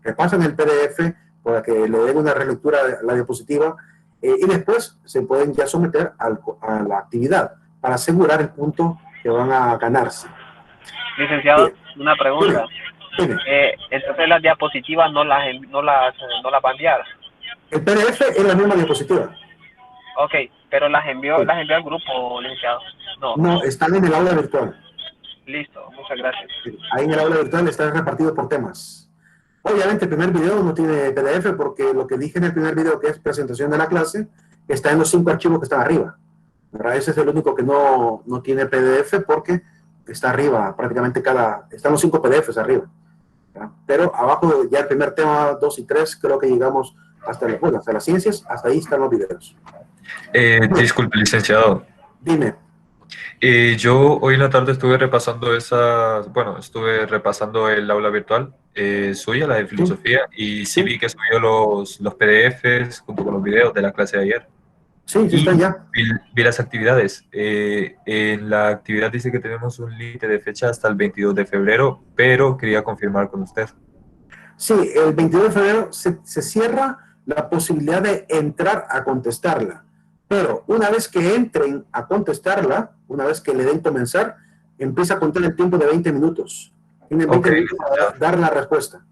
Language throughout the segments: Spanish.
repasan el PDF para que le den una relectura a la diapositiva y después se pueden ya someter a la actividad para asegurar el punto que van a ganarse. Licenciado, Bien. una pregunta. Dime. Entonces las diapositivas no las va a enviar. El PDF es la misma diapositiva. Ok, pero las Sí. envió al grupo, licenciado. No, están en el aula virtual. Listo, muchas gracias. Ahí en el aula virtual están repartidos por temas. Obviamente el primer video no tiene PDF porque lo que dije en el primer video, que es presentación de la clase, está en los 5 archivos que están arriba. ¿Verdad? Ese es el único que no tiene PDF porque está arriba, prácticamente están los 5 PDFs arriba. ¿Verdad? Pero abajo ya el primer tema 2 y 3 creo que llegamos hasta las ciencias, hasta ahí están los videos. Disculpe, licenciado. Dime. Yo hoy en la tarde estuve repasando estuve repasando el aula virtual suya, la de filosofía, y sí vi que subió los PDFs junto con los videos de la clase de ayer. Sí, están ya. Vi las actividades. En la actividad dice que tenemos un límite de fecha hasta el 22 de febrero, pero quería confirmar con usted. Sí, el 22 de febrero se cierra la posibilidad de entrar a contestarla. Pero una vez que entren a contestarla, una vez que le den comenzar, empieza a contar el tiempo de 20 minutos. Tienen 20 minutos para dar la respuesta.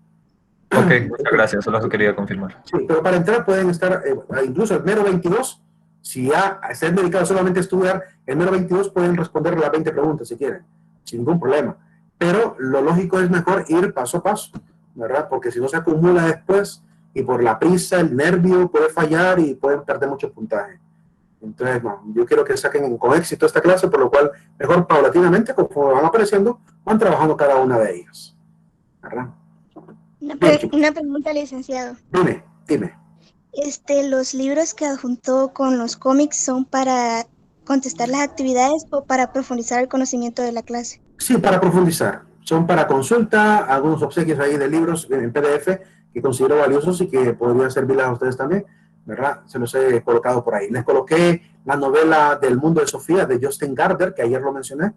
Ok, muchas gracias, solo quería confirmar. Sí, pero para entrar pueden estar, incluso el mero 22, si ya se han dedicado solamente a estudiar, el mero 22 pueden responder las 20 preguntas si quieren, sin ningún problema. Pero lo lógico es mejor ir paso a paso, ¿verdad? Porque si no se acumula después y por la prisa, el nervio puede fallar y pueden perder mucho puntaje. Entonces, no, yo quiero que saquen con éxito esta clase, por lo cual mejor paulatinamente, conforme van apareciendo, van trabajando cada una de ellas. ¿Verdad? Una pregunta, licenciado. Dime. ¿Los libros que adjuntó con los cómics son para contestar las actividades o para profundizar el conocimiento de la clase? Sí, para profundizar. Son para consulta, algunos obsequios ahí de libros en PDF que considero valiosos y que podrían servirles a ustedes también, ¿verdad? Se los he colocado por ahí. Les coloqué la novela del mundo de Sofía de Justin Gardner, que ayer lo mencioné,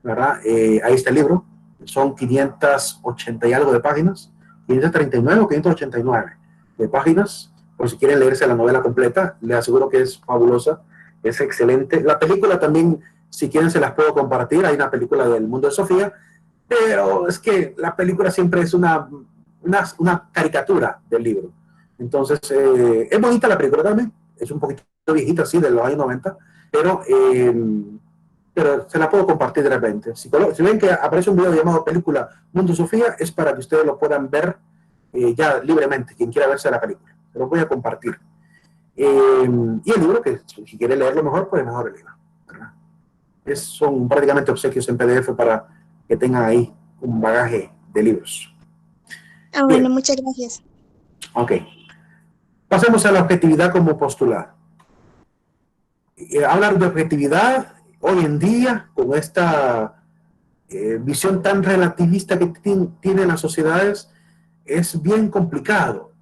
¿verdad? Ahí está el libro. Son 580 y algo de páginas, 539 o 589 de páginas, por si quieren leerse la novela completa. Les aseguro que es fabulosa, es excelente. La película también, si quieren, se las puedo compartir. Hay una película del mundo de Sofía, pero es que la película siempre es una caricatura del libro. Entonces, es bonita la película también, es un poquito viejita, sí, de los años 90, pero se la puedo compartir de repente. Si ven que aparece un video llamado Película Mundo Sofía, es para que ustedes lo puedan ver ya libremente, quien quiera verse la película. Se lo voy a compartir. Y el libro, que si quiere leerlo mejor, pues mejor el libro, ¿verdad? Son prácticamente obsequios en PDF para que tengan ahí un bagaje de libros. Ah, bueno, muchas gracias. Ok. Pasemos a la objetividad como postulado. Hablar de objetividad hoy en día, con esta visión tan relativista que tienen las sociedades, es bien complicado,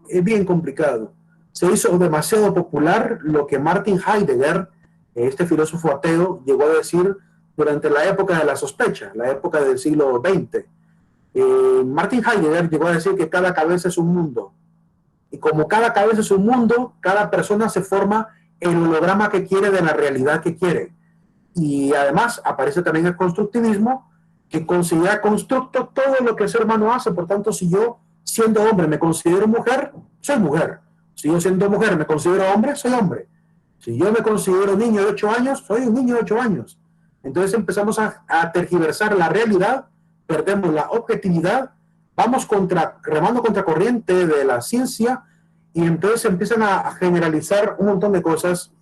Se hizo demasiado popular lo que Martin Heidegger, este filósofo ateo, llegó a decir durante la época de la sospecha, la época del siglo XX. Martin Heidegger llegó a decir que cada cabeza es un mundo. Y como cada cabeza es un mundo, cada persona se forma el holograma que quiere de la realidad que quiere. Y además aparece también el constructivismo, que considera constructo todo lo que el ser humano hace. Por tanto, si yo, siendo hombre, me considero mujer, soy mujer. Si yo, siendo mujer, me considero hombre, soy hombre. Si yo me considero niño de 8 años, soy un niño de 8 años. Entonces empezamos a tergiversar la realidad, perdemos la objetividad, vamos remando contra corriente de la ciencia y entonces empiezan a generalizar un montón de cosas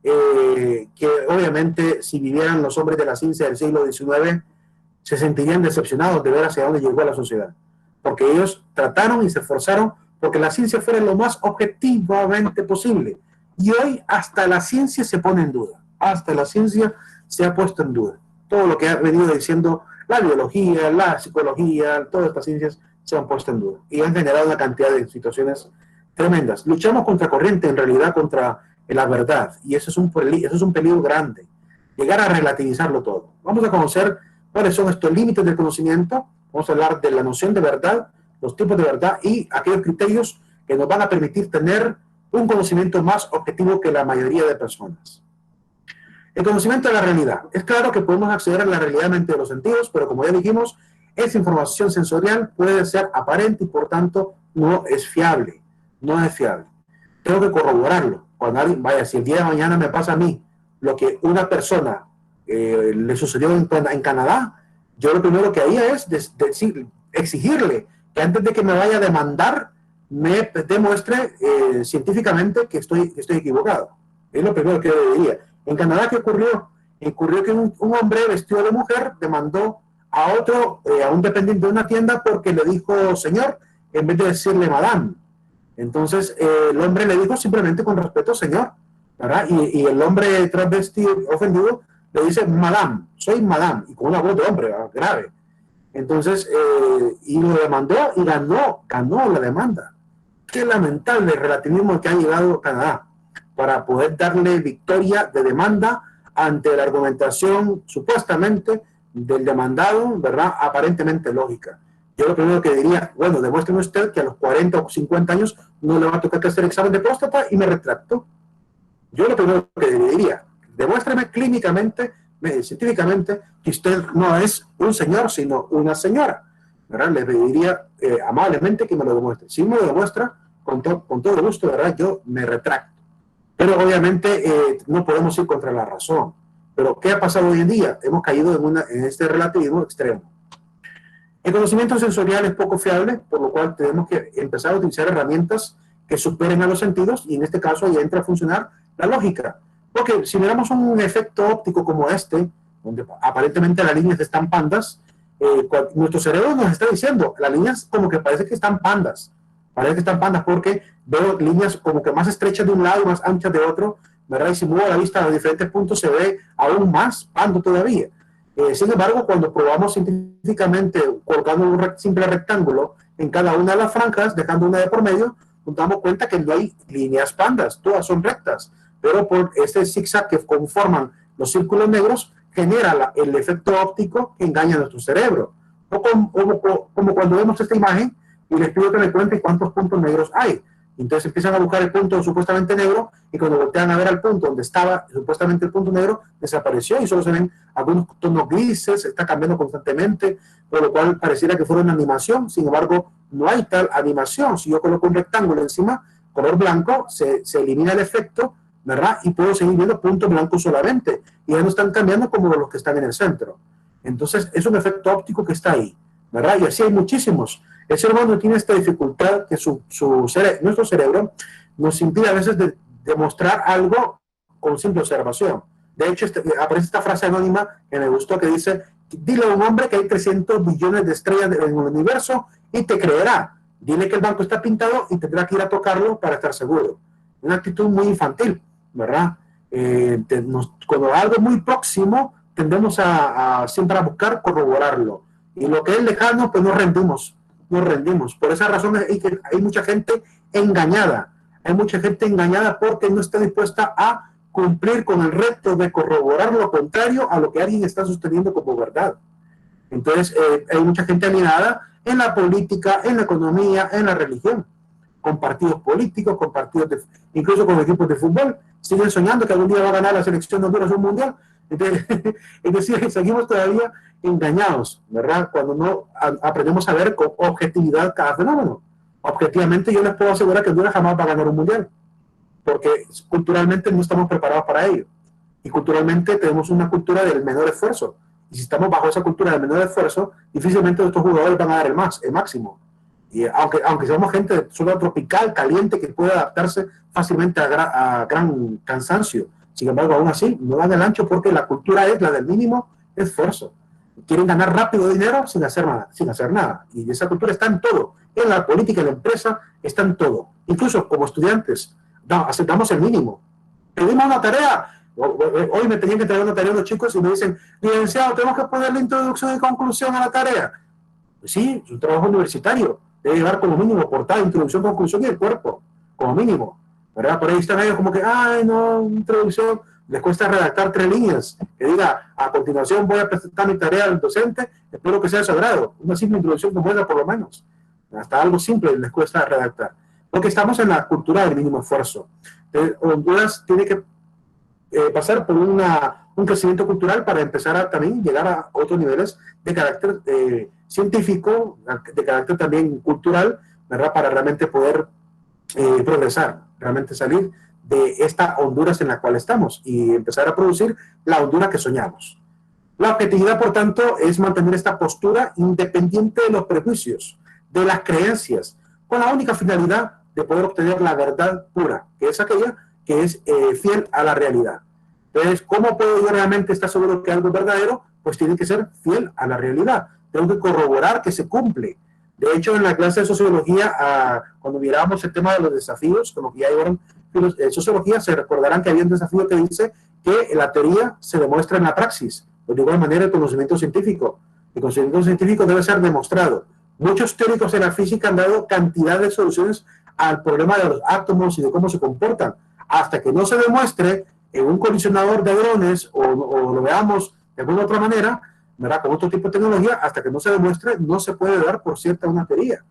que obviamente si vivieran los hombres de la ciencia del siglo XIX se sentirían decepcionados de ver hacia dónde llegó la sociedad, porque ellos trataron y se esforzaron porque la ciencia fuera lo más objetivamente posible, y hoy hasta la ciencia se pone en duda, hasta la ciencia se ha puesto en duda. Todo lo que ha venido diciendo la biología, la psicología, todas estas ciencias se han puesto en duda y han generado una cantidad de situaciones tremendas. Luchamos contra corriente, en realidad, contra la verdad, y eso es un peligro grande, llegar a relativizarlo todo. Vamos a conocer cuáles son estos límites del conocimiento, vamos a hablar de la noción de verdad, los tipos de verdad y aquellos criterios que nos van a permitir tener un conocimiento más objetivo que la mayoría de personas. El conocimiento de la realidad. Es claro que podemos acceder a la realidad mediante los sentidos, pero como ya dijimos, esa información sensorial puede ser aparente y por tanto no es fiable. No es fiable. Tengo que corroborarlo. Cuando alguien, vaya, si el día de mañana me pasa a mí lo que una persona le sucedió en Canadá, yo lo primero que haría es exigirle que antes de que me vaya a demandar, me demuestre científicamente que estoy equivocado. Es lo primero que yo diría. En Canadá, ¿qué ocurrió? Ocurrió que un hombre vestido de mujer demandó a otro, a un dependiente de una tienda porque le dijo señor en vez de decirle madame. Entonces el hombre le dijo simplemente con respeto señor, ¿verdad? Y el hombre transvestido, ofendido, le dice madame, soy madame, y con una voz de hombre, ¿verdad? Grave. Entonces, y lo demandó y ganó la demanda. Qué lamentable el relativismo que ha llegado a Canadá para poder darle victoria de demanda ante la argumentación supuestamente del demandado, ¿verdad? Aparentemente lógica. Yo lo primero que diría, bueno, demuéstreme usted que a los 40 o 50 años no le va a tocar que hacer examen de próstata y me retracto. Yo lo primero que diría, demuéstreme clínicamente, científicamente, que usted no es un señor, sino una señora, ¿verdad? Le pediría amablemente que me lo demuestre. Si me lo demuestra, con todo gusto, ¿verdad? Yo me retracto. Pero obviamente no podemos ir contra la razón. Pero ¿qué ha pasado hoy en día? Hemos caído en este relativismo extremo. El conocimiento sensorial es poco fiable, por lo cual tenemos que empezar a utilizar herramientas que superen a los sentidos, y en este caso ahí entra a funcionar la lógica. Porque si miramos un efecto óptico como este, donde aparentemente las líneas están pandas, nuestro cerebro nos está diciendo, las líneas como que parece que están pandas. Parece que están pandas porque veo líneas como que más estrechas de un lado y más anchas de otro, ¿verdad? Y si muevo la vista a los diferentes puntos se ve aún más pando todavía. Sin embargo, cuando probamos científicamente colocando un simple rectángulo en cada una de las franjas, dejando una de por medio, nos damos cuenta que no hay líneas pandas, todas son rectas, pero por este zigzag que conforman los círculos negros genera el efecto óptico que engaña a nuestro cerebro. Como cuando vemos esta imagen y les pido que me cuenten cuántos puntos negros hay. Entonces empiezan a buscar el punto supuestamente negro y cuando voltean a ver al punto donde estaba supuestamente el punto negro, desapareció y solo se ven algunos tonos grises, está cambiando constantemente, por lo cual pareciera que fuera una animación. Sin embargo, no hay tal animación. Si yo coloco un rectángulo encima, color blanco, se elimina el efecto, ¿verdad? Y puedo seguir viendo puntos blancos solamente. Y ya no están cambiando como los que están en el centro. Entonces, es un efecto óptico que está ahí, ¿verdad? Y así hay muchísimos. El ser humano tiene esta dificultad que nuestro cerebro nos impide a veces de demostrar algo con simple observación. De hecho, aparece esta frase anónima que me gustó que dice, dile a un hombre que hay 300 billones de estrellas en el universo y te creerá. Dile que el banco está pintado y tendrá que ir a tocarlo para estar seguro. Una actitud muy infantil, ¿verdad? Cuando algo muy próximo, tendemos siempre a buscar corroborarlo. Y lo que es lejano, pues nos rendimos. Por esa razón hay mucha gente engañada. Hay mucha gente engañada porque no está dispuesta a cumplir con el reto de corroborar lo contrario a lo que alguien está sosteniendo como verdad. Entonces, hay mucha gente alienada en la política, en la economía, en la religión, con partidos políticos, incluso con equipos de fútbol. Siguen soñando que algún día va a ganar la selección de Honduras un mundial. Entonces, es decir, seguimos todavía engañados, ¿verdad? Cuando no aprendemos a ver con objetividad cada fenómeno. Objetivamente yo les puedo asegurar que Honduras jamás va a ganar un mundial, porque culturalmente no estamos preparados para ello. Y culturalmente tenemos una cultura del menor esfuerzo. Y si estamos bajo esa cultura del menor esfuerzo, difícilmente nuestros jugadores van a dar el máximo. Y aunque seamos gente de zona tropical, caliente, que puede adaptarse fácilmente a gran cansancio, sin embargo, aún así, no dan el ancho porque la cultura es la del mínimo esfuerzo. Quieren ganar rápido dinero sin hacer nada. Y esa cultura está en todo. En la política, en la empresa, está en todo. Incluso como estudiantes, aceptamos el mínimo. Pedimos una tarea. Hoy me tenían que entregar una tarea a los chicos y me dicen, licenciado, tenemos que ponerle introducción y conclusión a la tarea. Pues sí, es un trabajo universitario. Debe llevar como mínimo portada, introducción, conclusión y el cuerpo. Como mínimo. ¿Verdad? Por ahí están ellos como que, ay, no, introducción. Les cuesta redactar 3 líneas, que diga, a continuación voy a presentar mi tarea al docente, espero que sea de su agrado. Una simple introducción como esa por lo menos. Hasta algo simple les cuesta redactar. Porque estamos en la cultura del mínimo esfuerzo. Honduras tiene que pasar por un crecimiento cultural para empezar a también llegar a otros niveles de carácter científico, de carácter también cultural, ¿verdad? Para realmente poder progresar, realmente salir de esta Honduras en la cual estamos y empezar a producir la Honduras que soñamos. La objetividad, por tanto, es mantener esta postura independiente de los prejuicios, de las creencias, con la única finalidad de poder obtener la verdad pura, que es aquella que es fiel a la realidad. Entonces, ¿cómo puedo yo realmente estar seguro que algo es verdadero? Pues tiene que ser fiel a la realidad. Tengo que corroborar que se cumple. De hecho, en la clase de sociología, cuando mirábamos el tema de los desafíos, como que ya llevaron sociología, se recordarán que había un desafío que dice que la teoría se demuestra en la praxis. Pues de igual manera, el conocimiento científico. El conocimiento científico debe ser demostrado. Muchos teóricos de la física han dado cantidad de soluciones al problema de los átomos y de cómo se comportan. Hasta que no se demuestre en un colisionador de hadrones o lo veamos de alguna otra manera, ¿verdad? Con otro tipo de tecnología, hasta que no se demuestre, no se puede dar por cierta una teoría.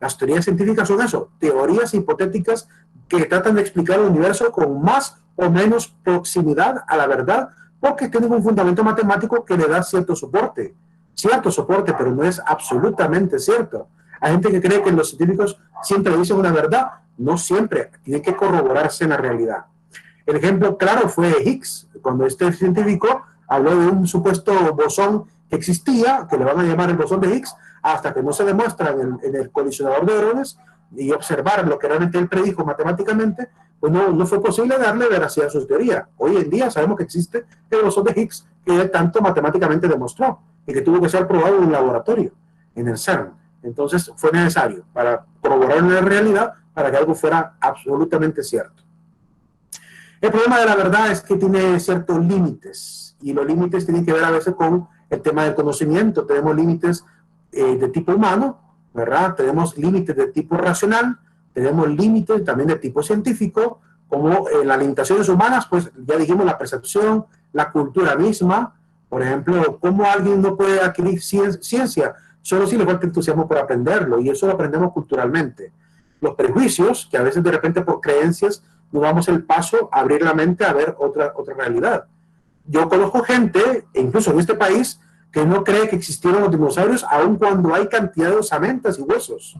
Las teorías científicas son eso, teorías hipotéticas que tratan de explicar el universo con más o menos proximidad a la verdad, porque tienen un fundamento matemático que le da cierto soporte, pero no es absolutamente cierto. Hay gente que cree que los científicos siempre dicen una verdad, no siempre, tiene que corroborarse en la realidad. El ejemplo claro fue Higgs, cuando este científico habló de un supuesto bosón que existía, que le van a llamar el bosón de Higgs, hasta que no se demuestra en el colisionador de hadrones y observar lo que realmente él predijo matemáticamente, pues no fue posible darle veracidad a su teoría. Hoy en día sabemos que existe el bosón de Higgs, que él tanto matemáticamente demostró y que tuvo que ser probado en un laboratorio, en el CERN. Entonces fue necesario para corroborar la realidad para que algo fuera absolutamente cierto. El problema de la verdad es que tiene ciertos límites, y los límites tienen que ver a veces con el tema del conocimiento. Tenemos límites de tipo humano, ¿verdad? Tenemos límites de tipo racional, tenemos límites también de tipo científico, como las limitaciones humanas, pues ya dijimos la percepción, la cultura misma. Por ejemplo, cómo alguien no puede adquirir ciencia solo si le falta entusiasmo por aprenderlo, y eso lo aprendemos culturalmente. Los prejuicios, que a veces de repente por creencias no damos el paso a abrir la mente a ver otra realidad. Yo conozco gente, incluso en este país, que no cree que existieron los dinosaurios, aun cuando hay cantidad de osamentas y huesos.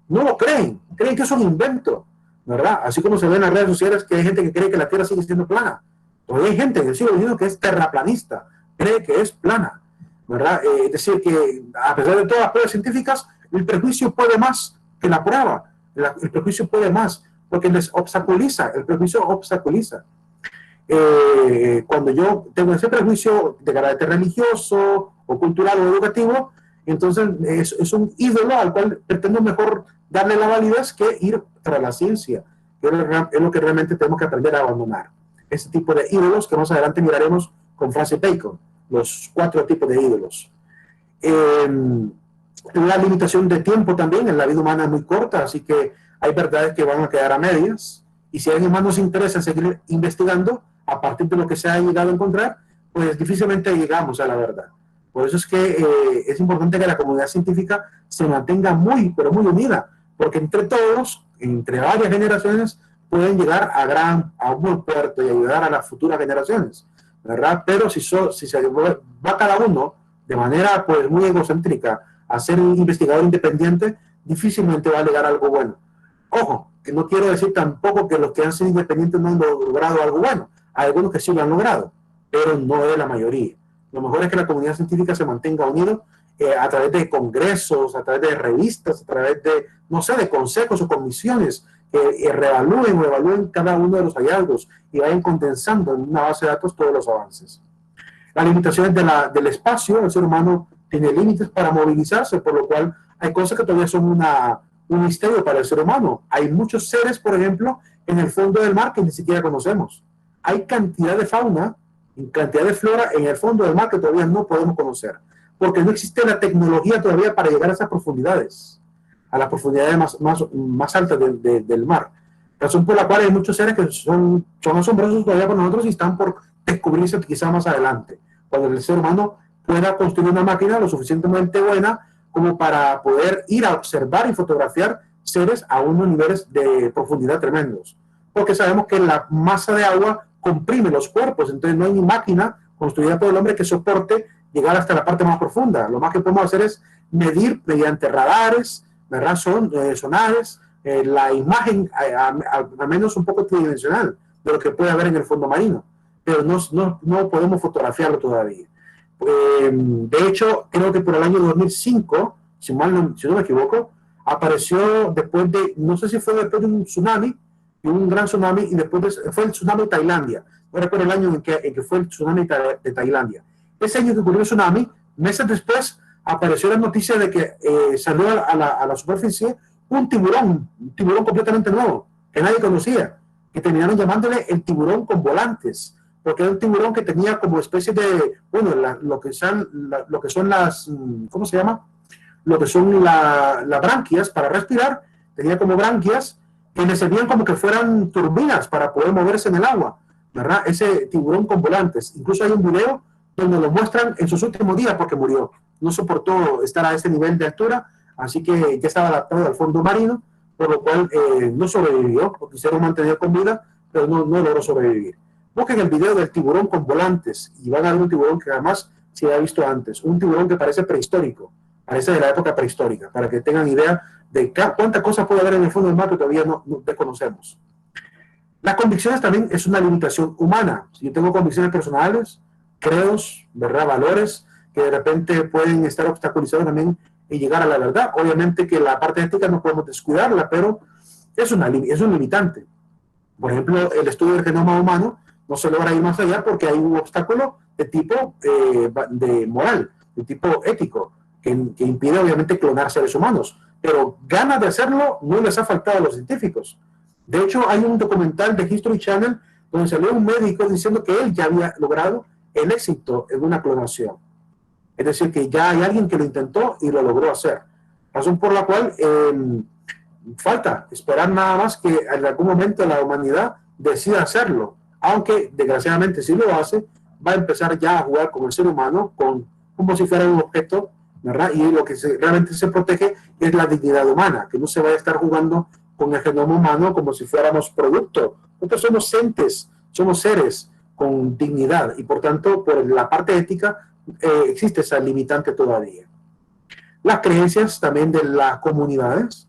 No lo creen que es un invento, ¿verdad? Así como se ve en las redes sociales que hay gente que cree que la Tierra sigue siendo plana. Todavía hay gente en el siglo XXI que es terraplanista, cree que es plana, ¿verdad? Es decir, que a pesar de todas las pruebas científicas, el prejuicio puede más que la prueba. El prejuicio puede más, porque les obstaculiza, el prejuicio obstaculiza. Cuando yo tengo ese prejuicio de carácter religioso o cultural o educativo, entonces es un ídolo al cual pretendo mejor darle la validez que ir tras la ciencia, que es lo que realmente tenemos que aprender a abandonar. Ese tipo de ídolos que más adelante miraremos con Francis Bacon, los 4 tipos de ídolos. La limitación de tiempo también en la vida humana es muy corta, así que hay verdades que van a quedar a medias, y si a alguien más nos interesa seguir investigando a partir de lo que se ha llegado a encontrar, pues difícilmente llegamos a la verdad. Por eso es que es importante que la comunidad científica se mantenga muy, pero muy unida, porque entre todos, entre varias generaciones, pueden llegar a un buen puerto y ayudar a las futuras generaciones, ¿verdad? Pero si se va cada uno de manera pues muy egocéntrica a ser un investigador independiente, difícilmente va a llegar a algo bueno. Ojo, que no quiero decir tampoco que los que han sido independientes no han logrado algo bueno. Hay algunos que sí lo han logrado, pero no es la mayoría. Lo mejor es que la comunidad científica se mantenga unida a través de congresos, a través de revistas, a través de, no sé, de consejos o comisiones que reevalúen o evalúen cada uno de los hallazgos y vayan condensando en una base de datos todos los avances. Las limitaciones del espacio, el ser humano tiene límites para movilizarse, por lo cual hay cosas que todavía son un misterio para el ser humano. Hay muchos seres, por ejemplo, en el fondo del mar que ni siquiera conocemos. Hay cantidad de fauna, cantidad de flora en el fondo del mar que todavía no podemos conocer, porque no existe la tecnología todavía para llegar a esas profundidades, a las profundidades más altas del mar. Razón por la cual hay muchos seres que son asombrosos todavía para nosotros y están por descubrirse quizá más adelante, cuando el ser humano pueda construir una máquina lo suficientemente buena como para poder ir a observar y fotografiar seres a unos niveles de profundidad tremendos. Porque sabemos que la masa de agua comprime los cuerpos, entonces no hay ni máquina construida por el hombre que soporte llegar hasta la parte más profunda. Lo más que podemos hacer es medir mediante radares, ¿verdad? Sonares, la imagen al menos un poco tridimensional de lo que puede haber en el fondo marino, pero no podemos fotografiarlo todavía. De hecho, creo que por el año 2005, si no me equivoco, apareció después de, no sé si fue después de un tsunami, un gran tsunami, y después fue el tsunami de Tailandia. No recuerdo el año en que fue el tsunami de Tailandia. Ese año que ocurrió el tsunami, meses después, apareció la noticia de que salió a la superficie un tiburón completamente nuevo, que nadie conocía, que terminaron llamándole el tiburón con volantes, porque era un tiburón que tenía como especie de, bueno, lo que son las, ¿cómo se llama? Lo que son las branquias para respirar, tenía como branquias que le servían como que fueran turbinas para poder moverse en el agua, ¿verdad? Ese tiburón con volantes. Incluso hay un video donde lo muestran en sus últimos días porque murió. No soportó estar a ese nivel de altura, así que ya estaba adaptado al fondo marino, por lo cual no sobrevivió, lo quisieron mantener con vida, pero no logró sobrevivir. Busquen el video del tiburón con volantes y van a ver un tiburón que jamás se había visto antes. Un tiburón que parece prehistórico, parece de la época prehistórica, para que tengan idea de cuántas cosas puede haber en el fondo del mar que todavía no desconocemos. Las convicciones también es una limitación humana. Si yo tengo convicciones personales, credos, ¿verdad? Valores que de repente pueden estar obstaculizados también en llegar a la verdad. Obviamente que la parte ética no podemos descuidarla, pero es un limitante. Por ejemplo, el estudio del genoma humano no se logra ir más allá porque hay un obstáculo de tipo de moral, de tipo ético, que impide obviamente clonar seres humanos. Pero ganas de hacerlo no les ha faltado a los científicos. De hecho, hay un documental de History Channel donde salió un médico diciendo que él ya había logrado el éxito en una clonación. Es decir, que ya hay alguien que lo intentó y lo logró hacer. Razón por la cual falta esperar nada más que en algún momento la humanidad decida hacerlo. Aunque, desgraciadamente, si lo hace, va a empezar ya a jugar con el ser humano como si fuera un objeto, ¿verdad? Y lo que realmente se protege es la dignidad humana, que no se vaya a estar jugando con el genoma humano como si fuéramos producto. Nosotros somos entes, somos seres con dignidad y por tanto, por la parte ética, existe esa limitante todavía. Las creencias también de las comunidades.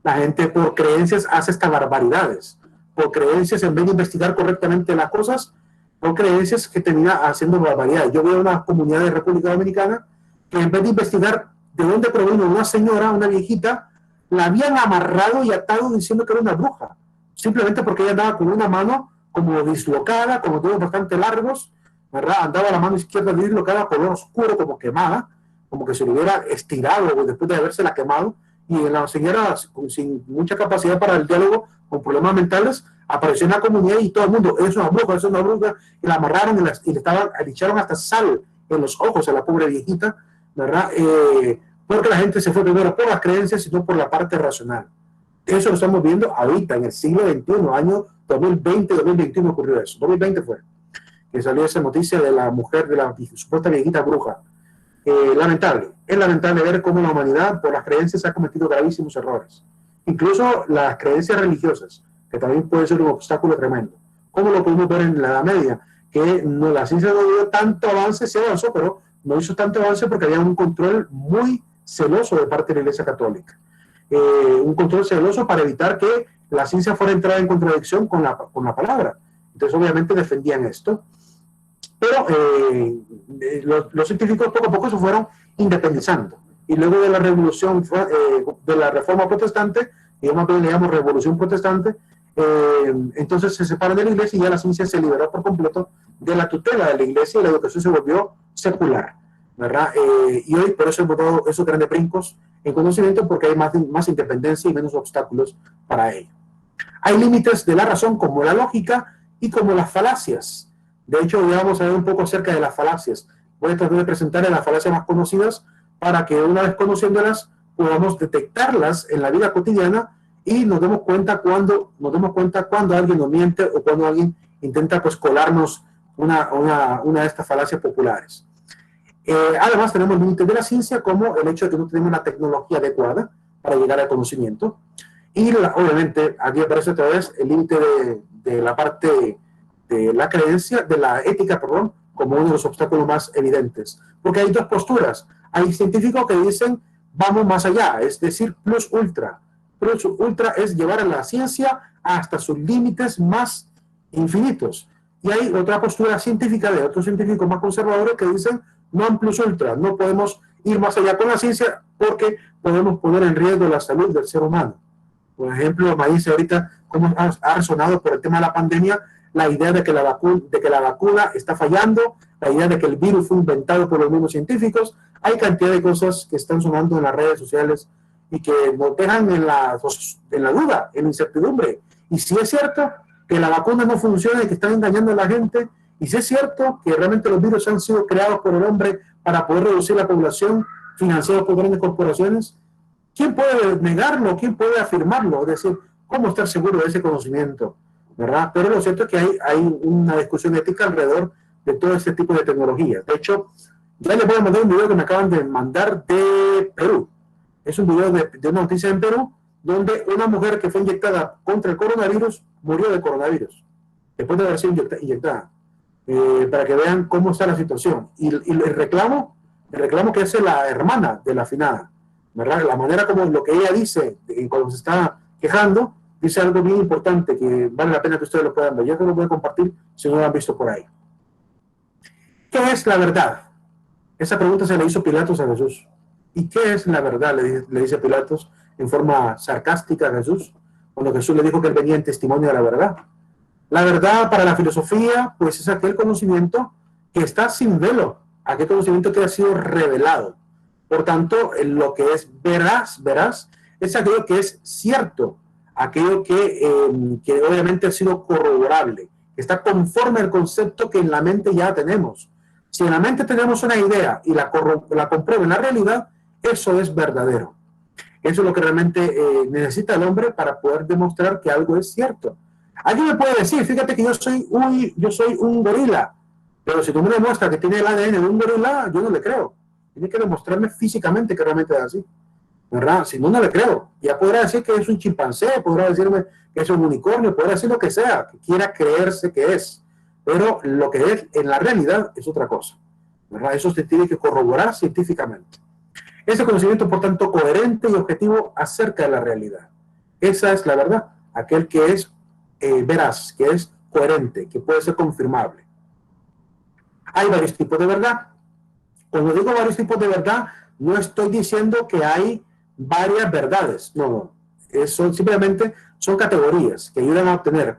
La gente por creencias hace estas barbaridades. Por creencias, en vez de investigar correctamente las cosas, por creencias que termina haciendo barbaridades. Yo veo una comunidad de República Dominicana que en vez de investigar de dónde provino una señora, una viejita, la habían amarrado y atado diciendo que era una bruja, simplemente porque ella andaba con una mano como dislocada, con los dedos bastante largos, ¿verdad? Andaba la mano izquierda dislocada, color oscuro, como quemada, como que se le hubiera estirado después de habérsela quemado, y la señora, sin mucha capacidad para el diálogo, con problemas mentales, apareció en la comunidad y todo el mundo, es una bruja, y la amarraron y le echaron hasta sal en los ojos a la pobre viejita, ¿verdad? Porque la gente se fue primero por las creencias y no por la parte racional. Eso lo estamos viendo ahorita, en el siglo XXI, año 2020, 2021 ocurrió eso. 2020 fue que salió esa noticia de la mujer, de la supuesta viejita bruja. Lamentable. Es lamentable ver cómo la humanidad, por las creencias, ha cometido gravísimos errores. Incluso las creencias religiosas, que también puede ser un obstáculo tremendo. Como lo pudimos ver en la Edad Media, que no, la ciencia no dio tanto avance, se avanzó, pero no hizo tanto avance porque había un control muy celoso de parte de la Iglesia Católica. Un control celoso para evitar que la ciencia fuera a entrar en contradicción con la palabra. Entonces, obviamente, defendían esto. Pero los científicos poco a poco se fueron independizando. Y luego de la revolución, de la reforma protestante, yo más bien le llamo revolución protestante, entonces se separan de la iglesia y ya la ciencia se liberó por completo de la tutela de la iglesia y la educación se volvió secular, ¿verdad? Y hoy por eso hemos dado esos grandes brincos en conocimiento porque hay más independencia y menos obstáculos para ello. Hay límites de la razón como la lógica y como las falacias. De hecho, ya vamos a ver un poco acerca de las falacias. Voy a tratar de presentarles las falacias más conocidas para que una vez conociéndolas podamos detectarlas en la vida cotidiana y nos demos cuenta cuando alguien nos miente o cuando alguien intenta pues colarnos una de estas falacias populares. Además, tenemos límites de la ciencia, como el hecho de que no tenemos una tecnología adecuada para llegar al conocimiento. Y obviamente, aquí aparece otra vez el límite de la parte de la creencia, de la ética, perdón, como uno de los obstáculos más evidentes. Porque hay dos posturas. Hay científicos que dicen, vamos más allá, es decir, plus ultra. Plus ultra es llevar a la ciencia hasta sus límites más infinitos. Y hay otra postura científica de otros científicos más conservadores que dicen, no plus ultra, no podemos ir más allá con la ciencia porque podemos poner en riesgo la salud del ser humano. Por ejemplo, me dice ahorita cómo ha resonado por el tema de la pandemia la idea de que la vacuna está fallando, la idea de que el virus fue inventado por los mismos científicos. Hay cantidad de cosas que están sonando en las redes sociales y que nos dejan en la duda, en la incertidumbre. Y si es cierto que la vacuna no funciona y que están engañando a la gente, y si es cierto que realmente los virus han sido creados por el hombre para poder reducir la población, financiados por grandes corporaciones, ¿quién puede negarlo? ¿Quién puede afirmarlo? Es decir, ¿cómo estar seguro de ese conocimiento? ¿Verdad? Pero lo cierto es que hay una discusión ética alrededor de todo este tipo de tecnologías. De hecho, ya les voy a mandar un video que me acaban de mandar de Perú. Es un video de una noticia en Perú, donde una mujer que fue inyectada contra el coronavirus murió de coronavirus, después de haber sido inyectada. Para que vean cómo está la situación. Y el reclamo que hace la hermana de la afinada, ¿verdad? La manera como lo que ella dice, cuando se está quejando, dice algo bien importante que vale la pena que ustedes lo puedan ver. Yo te lo voy a compartir si no lo han visto por ahí. ¿Qué es la verdad? Esa pregunta se le hizo Pilatos a Jesús. ¿Y qué es la verdad? Le dice Pilatos en forma sarcástica a Jesús, cuando Jesús le dijo que él venía en testimonio de la verdad. La verdad para la filosofía, pues es aquel conocimiento que está sin velo, aquel conocimiento que ha sido revelado. Por tanto, lo que es veraz es aquello que es cierto, aquello que obviamente ha sido corroborable, que está conforme al concepto que en la mente ya tenemos. Si en la mente tenemos una idea y la comprueba en la realidad, eso es verdadero. Eso es lo que realmente necesita el hombre para poder demostrar que algo es cierto. Alguien me puede decir, fíjate que yo soy un gorila, pero si tú me demuestras que tiene el ADN de un gorila, yo no le creo. Tiene que demostrarme físicamente que realmente es así, ¿verdad? Si no, no le creo. Ya podrá decir que es un chimpancé, podrá decirme que es un unicornio, podrá decir lo que sea, que quiera creerse que es, pero lo que es en la realidad es otra cosa, ¿verdad? Eso se tiene que corroborar científicamente. Ese conocimiento, por tanto, coherente y objetivo acerca de la realidad. Esa es la verdad, aquel que es veraz, que es coherente, que puede ser confirmable. Hay varios tipos de verdad. Cuando digo varios tipos de verdad, no estoy diciendo que hay varias verdades. No. Simplemente son categorías que ayudan a obtener,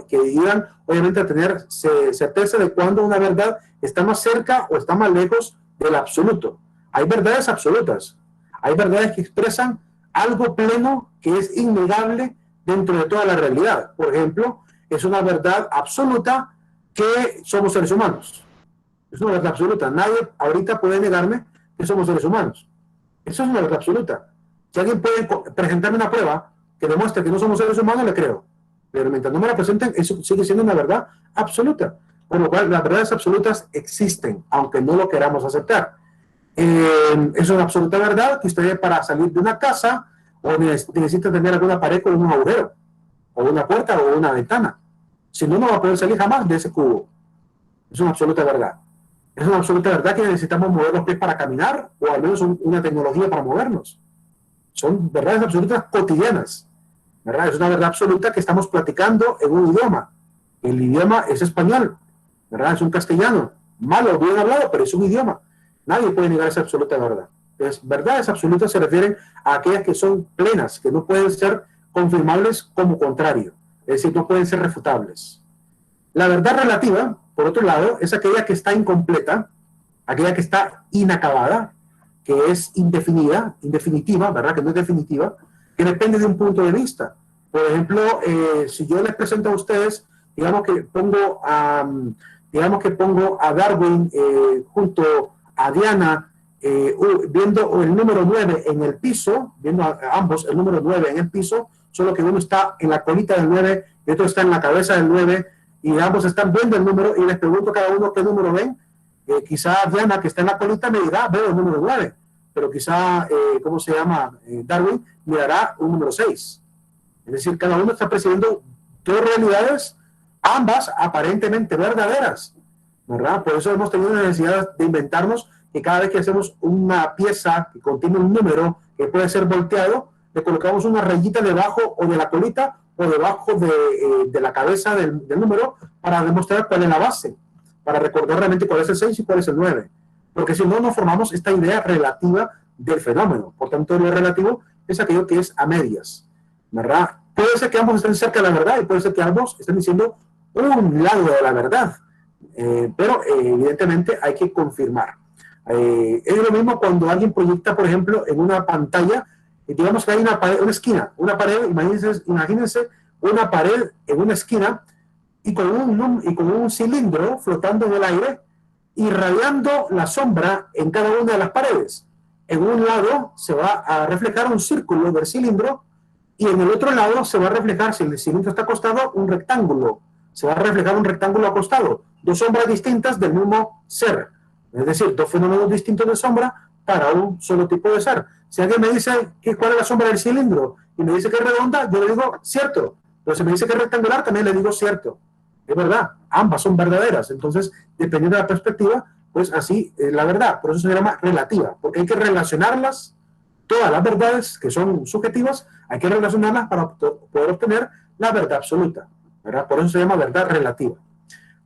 que ayudan obviamente a tener certeza de cuándo una verdad está más cerca o está más lejos del absoluto. Hay verdades absolutas. Hay verdades que expresan algo pleno que es innegable dentro de toda la realidad. Por ejemplo, es una verdad absoluta que somos seres humanos. Es una verdad absoluta. Nadie ahorita puede negarme que somos seres humanos. Eso es una verdad absoluta. Si alguien puede presentarme una prueba que demuestre que no somos seres humanos, le creo. Pero mientras no me la presenten, eso sigue siendo una verdad absoluta. Por lo cual, las verdades absolutas existen, aunque no lo queramos aceptar. Es una absoluta verdad que usted para salir de una casa o necesita tener alguna pared con un agujero, o una puerta o una ventana. Si no, no va a poder salir jamás de ese cubo. Es una absoluta verdad. Es una absoluta verdad que necesitamos mover los pies para caminar, o al menos una tecnología para movernos. Son verdades absolutas cotidianas, ¿verdad? Es una verdad absoluta que estamos platicando en un idioma. El idioma es español, ¿verdad? Es un castellano. Malo, bien hablado, pero es un idioma. Nadie puede negar esa absoluta verdad. Entonces, verdades absolutas se refieren a aquellas que son plenas, que no pueden ser confirmables como contrario. Es decir, no pueden ser refutables. La verdad relativa, por otro lado, es aquella que está incompleta, aquella que está inacabada, que es indefinitiva, ¿verdad? Que no es definitiva, que depende de un punto de vista. Por ejemplo, si yo les presento a ustedes, digamos que pongo a Darwin junto a Diana, viendo el número 9 en el piso, viendo a ambos el número 9 en el piso, solo que uno está en la colita del 9 y otro está en la cabeza del 9, y ambos están viendo el número, y les pregunto a cada uno qué número ven, Quizá Diana, que está en la colita, me dirá, veo el número 9, pero quizá, ¿cómo se llama? Darwin mirará un número 6. Es decir, cada uno está percibiendo dos realidades, ambas aparentemente verdaderas, ¿verdad? Por eso hemos tenido la necesidad de inventarnos que cada vez que hacemos una pieza que contiene un número que puede ser volteado, le colocamos una rayita debajo o de la colita o debajo de la cabeza del número para demostrar cuál es la base, para recordar realmente cuál es el 6 y cuál es el 9. Porque si no, no formamos esta idea relativa del fenómeno. Por tanto, lo relativo es aquello que es a medias, ¿verdad? Puede ser que ambos estén cerca de la verdad y puede ser que ambos estén diciendo un lado de la verdad, pero evidentemente hay que confirmar. Es lo mismo cuando alguien proyecta, por ejemplo, en una pantalla, digamos que hay una pared, una esquina, una pared, imagínense una pared en una esquina y con un cilindro flotando en el aire, irradiando la sombra en cada una de las paredes. En un lado se va a reflejar un círculo del cilindro y en el otro lado se va a reflejar, si el cilindro está acostado, un rectángulo. Se va a reflejar un rectángulo acostado. Dos sombras distintas del mismo ser. Es decir, dos fenómenos distintos de sombra para un solo tipo de ser. Si alguien me dice cuál es la sombra del cilindro y me dice que es redonda, yo le digo cierto. Pero si me dice que es rectangular, también le digo cierto. Es verdad, ambas son verdaderas. Entonces, dependiendo de la perspectiva, pues así es la verdad. Por eso se llama relativa, porque hay que relacionarlas, todas las verdades que son subjetivas, hay que relacionarlas para poder obtener la verdad absoluta, ¿verdad? Por eso se llama verdad relativa.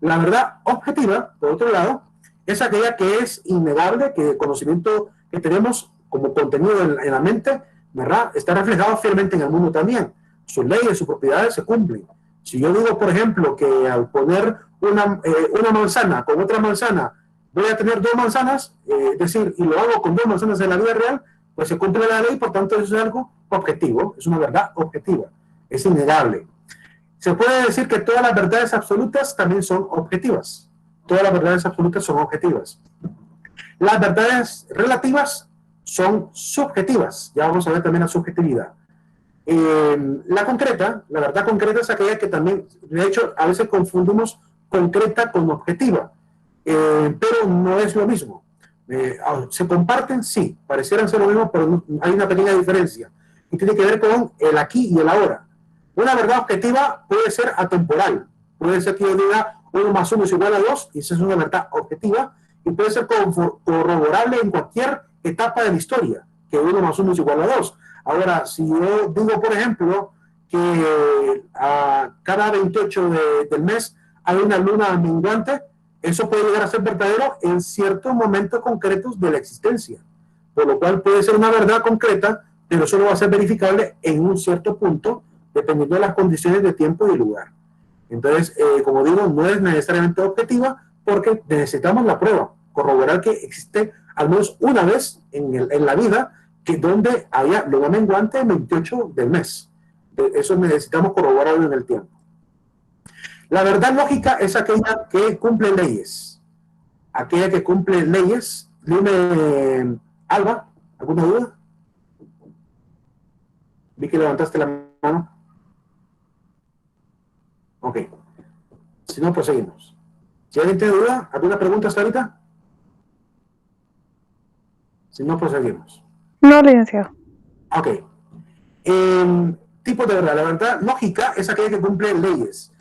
La verdad objetiva, por otro lado, es aquella que es innegable, que el conocimiento que tenemos como contenido en la mente, ¿verdad?, está reflejado fielmente en el mundo también. Sus leyes, sus propiedades se cumplen. Si yo digo, por ejemplo, que al poner una manzana con otra manzana, voy a tener dos manzanas, es decir, y lo hago con dos manzanas en la vida real, pues se cumple la ley, por tanto eso es algo objetivo, es una verdad objetiva, es innegable. Se puede decir que todas las verdades absolutas también son objetivas. Todas las verdades absolutas son objetivas. Las verdades relativas son subjetivas. Ya vamos a ver también la subjetividad. La verdad concreta es aquella que también, de hecho, a veces confundimos concreta con objetiva, pero no es lo mismo. ¿Se comparten? Sí, parecieran ser lo mismo, pero hay una pequeña diferencia. Y tiene que ver con el aquí y el ahora. Una verdad objetiva puede ser atemporal. Puede ser que yo diga 1 más 1 es igual a 2, y esa es una verdad objetiva, y puede ser corroborable en cualquier etapa de la historia, que 1 más 1 es igual a 2. Ahora, si yo digo, por ejemplo, que a cada 28 del mes hay una luna menguante, eso puede llegar a ser verdadero en ciertos momentos concretos de la existencia, por lo cual puede ser una verdad concreta, pero solo va a ser verificable en un cierto punto, dependiendo de las condiciones de tiempo y lugar. Entonces, como digo, no es necesariamente objetiva, porque necesitamos la prueba, corroborar que existe al menos una vez en la vida que donde haya luna menguante el 28 del mes. Eso necesitamos corroborarlo en el tiempo. La verdad lógica es aquella que cumple leyes. Aquella que cumple leyes. Dime, Alba, ¿alguna duda? Vi que levantaste la mano. Ok. Si no, proseguimos. Si alguien tiene duda, ¿alguna pregunta hasta ahorita? Si no, proseguimos. No, licenciado. Ok. Tipo de verdad. La verdad lógica es aquella que cumple leyes.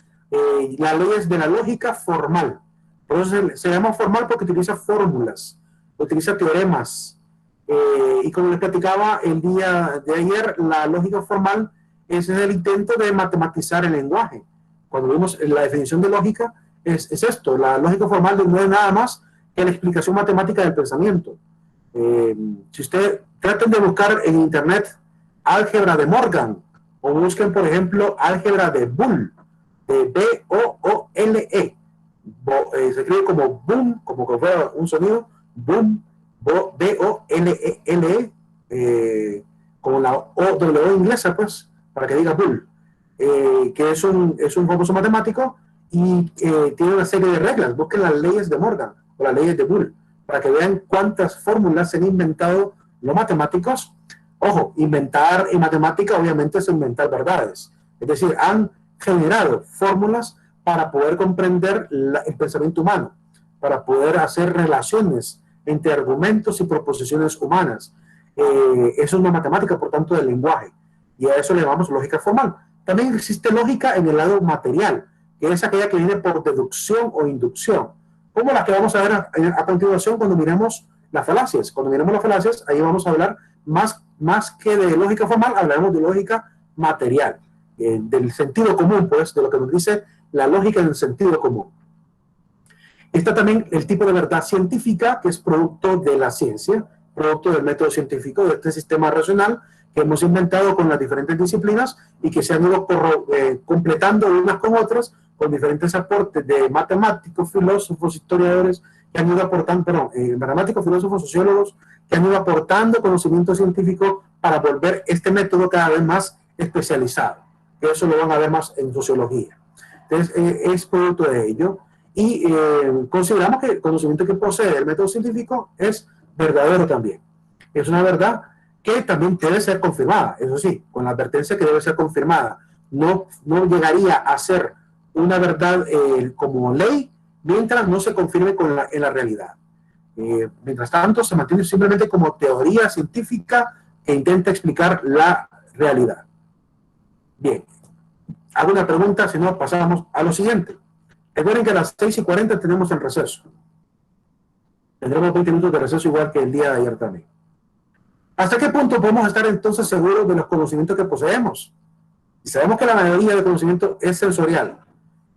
Las leyes de la lógica formal. Por eso se llama formal porque utiliza fórmulas, utiliza teoremas. Y como les platicaba el día de ayer, la lógica formal es el intento de matematizar el lenguaje. Cuando vemos la definición de lógica, es esto. La lógica formal no es nada más que la explicación matemática del pensamiento. Si ustedes traten de buscar en internet álgebra de Morgan, o busquen, por ejemplo, álgebra de Boole, de B-O-O-L-E, se escribe como boom, como que fuera un sonido, boom, B-O-L-E-L-E, como la O-W inglesa, pues, para que diga Boole, que es un famoso matemático y tiene una serie de reglas. Busquen las leyes de Morgan o las leyes de Boole, para que vean cuántas fórmulas se han inventado los matemáticos. Ojo, inventar en matemática obviamente es inventar verdades. Es decir, han generado fórmulas para poder comprender el pensamiento humano. para poder hacer relaciones entre argumentos y proposiciones humanas. Eso es una matemática, por tanto, del lenguaje, y a eso le llamamos lógica formal. También existe lógica en el lado material, que es aquella que viene por deducción o inducción, como la que vamos a ver a continuación cuando miremos las falacias. Cuando miremos las falacias, ahí vamos a hablar más que de lógica formal, hablaremos de lógica material, del sentido común, pues, de lo que nos dice la lógica del sentido común. Está también el tipo de verdad científica, que es producto de la ciencia, producto del método científico, de este sistema racional que hemos inventado con las diferentes disciplinas y que se han ido completando unas con otras, con diferentes aportes de matemáticos, filósofos, historiadores, que han ido aportando, matemáticos, filósofos, sociólogos, que han ido aportando conocimiento científico para volver este método cada vez más especializado. Eso lo van a ver más en sociología. Entonces, es producto de ello. Y consideramos que el conocimiento que posee el método científico es verdadero también. Es una verdad que también debe ser confirmada, eso sí, con la advertencia que debe ser confirmada. No llegaría a ser una verdad como ley mientras no se confirme en la realidad. Mientras tanto, se mantiene simplemente como teoría científica que intenta explicar la realidad. Bien, hago una pregunta, si no pasamos a lo siguiente. Recuerden que a las 6:40 tenemos el receso. Tendremos 20 minutos de receso igual que el día de ayer también. ¿Hasta qué punto podemos estar entonces seguros de los conocimientos que poseemos? Y sabemos que la mayoría del conocimiento es sensorial.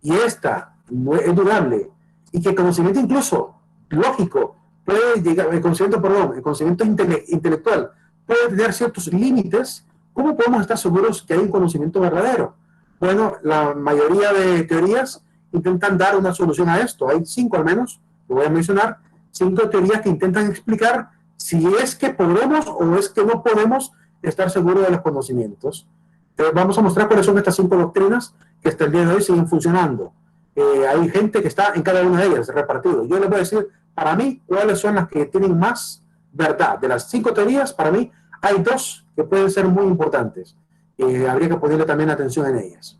Y esta es dudable. Y que el conocimiento incluso lógico puede llegar, el conocimiento intelectual puede tener ciertos límites. ¿Cómo podemos estar seguros que hay un conocimiento verdadero? Bueno, la mayoría de teorías intentan dar una solución a esto. Hay 5 al menos, lo voy a mencionar, 5 teorías que intentan explicar si es que podemos o es que no podemos estar seguros de los conocimientos. Entonces vamos a mostrar cuáles son estas 5 doctrinas que hasta el día de hoy siguen funcionando. Hay gente que está en cada una de ellas, repartido. Yo les voy a decir, para mí, cuáles son las que tienen más verdad. De las 5 teorías, para mí, hay 2 que pueden ser muy importantes. Habría que ponerle también atención en ellas.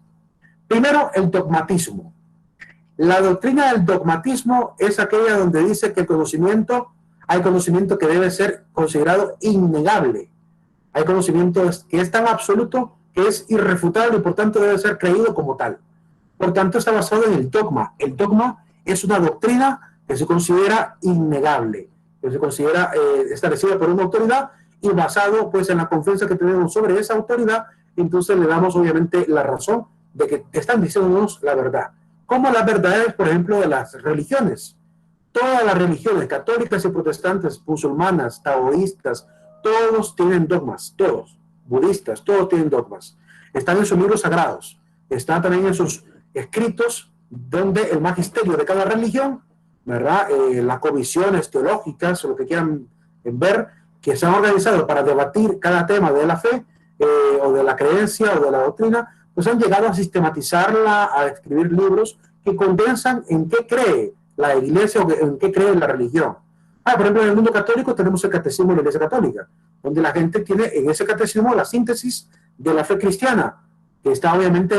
Primero, el dogmatismo. La doctrina del dogmatismo es aquella donde dice que hay conocimiento que debe ser considerado innegable. Hay conocimiento que es tan absoluto que es irrefutable y por tanto debe ser creído como tal. Por tanto, está basado en el dogma. El dogma es una doctrina que se considera innegable, que se considera establecida por una autoridad y basado pues en la confianza que tenemos sobre esa autoridad, entonces le damos obviamente la razón de que están diciéndonos la verdad. Como las verdades, por ejemplo, de las religiones. Todas las religiones, católicas y protestantes, musulmanas, taoístas, todos tienen dogmas, todos, budistas, todos tienen dogmas. Están en sus libros sagrados, están también en sus escritos donde el magisterio de cada religión, ¿verdad? Las comisiones teológicas o lo que quieran ver, que se han organizado para debatir cada tema de la fe o de la creencia o de la doctrina, pues han llegado a sistematizarla, a escribir libros que condensan en qué cree la iglesia o en qué cree la religión. Por ejemplo, en el mundo católico tenemos el catecismo de la iglesia católica, donde la gente tiene en ese catecismo la síntesis de la fe cristiana, que está obviamente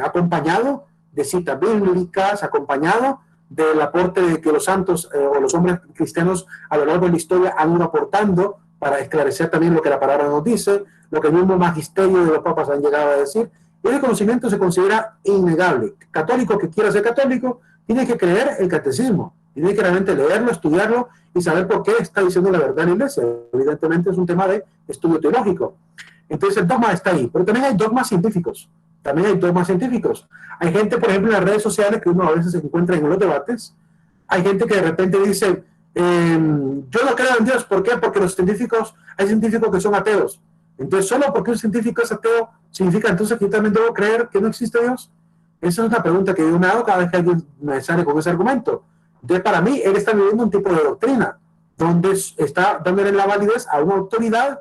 acompañado de citas bíblicas, acompañado del aporte de que los santos o los hombres cristianos a lo largo de la historia han ido aportando para esclarecer también lo que la palabra nos dice, lo que el mismo magisterio de los papas han llegado a decir. Y el conocimiento se considera innegable. Católico que quiera ser católico tiene que creer el catecismo, tiene que realmente leerlo, estudiarlo y saber por qué está diciendo la verdad en la iglesia. Evidentemente es un tema de estudio teológico. Entonces el dogma está ahí, pero también hay dogmas científicos. También hay dogmas científicos. Hay gente, por ejemplo, en las redes sociales que uno a veces se encuentra en los debates. Hay gente que de repente dice, yo no creo en Dios. ¿Por qué? Porque hay científicos que son ateos. Entonces, solo porque un científico es ateo, ¿significa entonces que yo también debo creer que no existe Dios? Esa es una pregunta que yo me hago cada vez que alguien me sale con ese argumento. Entonces, para mí, él está viviendo un tipo de doctrina, donde está dándole la validez a una autoridad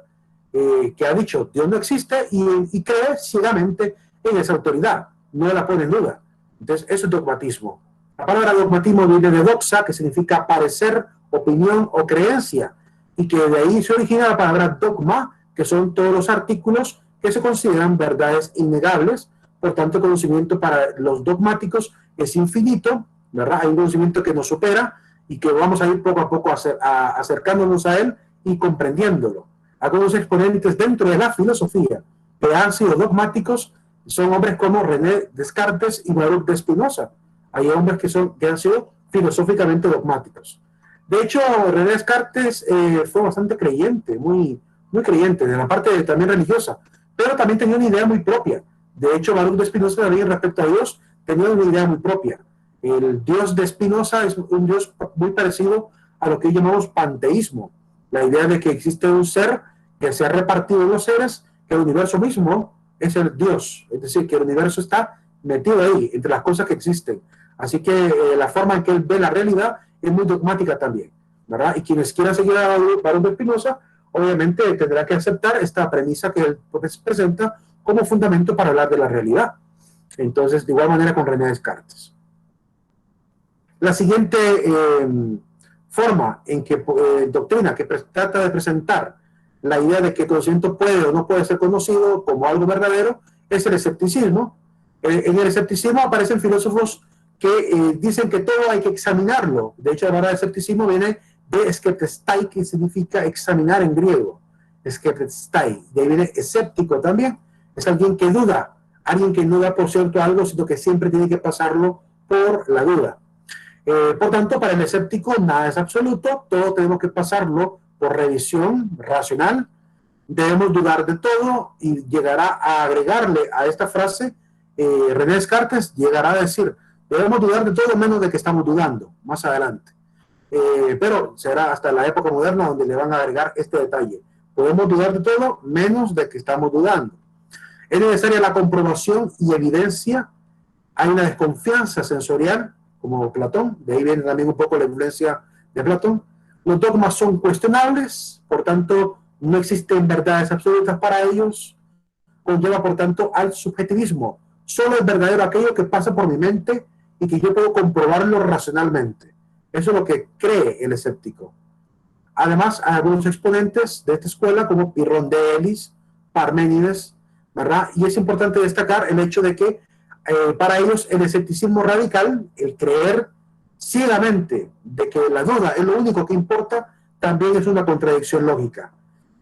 que ha dicho Dios no existe y cree ciegamente en esa autoridad, no la pone en duda. Entonces, eso es dogmatismo. La palabra dogmatismo viene de doxa, que significa parecer, opinión o creencia, y que de ahí se origina la palabra dogma, que son todos los artículos que se consideran verdades innegables. Por tanto, el conocimiento para los dogmáticos es infinito ¿verdad? Hay un conocimiento que nos supera y que vamos a ir poco a poco acercándonos a él y comprendiéndolo. Algunos exponentes dentro de la filosofía que han sido dogmáticos son hombres como René Descartes y Baruch de Spinoza. Hay hombres que han sido filosóficamente dogmáticos. De hecho, René Descartes fue bastante creyente, muy creyente, de la parte también religiosa, pero también tenía una idea muy propia. De hecho, Baruch de Spinoza también respecto a Dios tenía una idea muy propia. El Dios de Spinoza es un Dios muy parecido a lo que llamamos panteísmo, la idea de que existe un ser que se ha repartido en los seres, que el universo mismo es el Dios, es decir, que el universo está metido ahí, entre las cosas que existen. Así que la forma en que él ve la realidad es muy dogmática también, ¿verdad? Y quienes quieran seguir a Baruch de Spinoza, obviamente tendrá que aceptar esta premisa que él presenta como fundamento para hablar de la realidad. Entonces, de igual manera con René Descartes. La siguiente forma en que doctrina que trata de presentar la idea de que el conocimiento puede o no puede ser conocido como algo verdadero es el escepticismo. En el escepticismo aparecen filósofos que dicen que todo hay que examinarlo. De hecho, la palabra escepticismo viene de skeptestai, que significa examinar en griego. Skeptestai, de ahí viene escéptico también. Es alguien que duda por cierto algo, sino que siempre tiene que pasarlo por la duda. Por tanto, para el escéptico nada es absoluto, todo tenemos que pasarlo por revisión racional, debemos dudar de todo, y llegará a agregarle a esta frase, René Descartes llegará a decir, debemos dudar de todo menos de que estamos dudando, más adelante. Pero será hasta la época moderna donde le van a agregar este detalle. Podemos dudar de todo menos de que estamos dudando. Es necesaria la comprobación y evidencia. Hay una desconfianza sensorial, como Platón, de ahí viene también un poco la influencia de Platón. Los dogmas son cuestionables, por tanto, no existen verdades absolutas para ellos. Conlleva, por tanto, al subjetivismo. Solo es verdadero aquello que pasa por mi mente y que yo puedo comprobarlo racionalmente. Eso es lo que cree el escéptico. Además, hay algunos exponentes de esta escuela, como Pirrón de Elis, Parménides, ¿verdad? Y es importante destacar el hecho de que para ellos el escepticismo radical, el creer ciegamente de que la duda es lo único que importa, también es una contradicción lógica.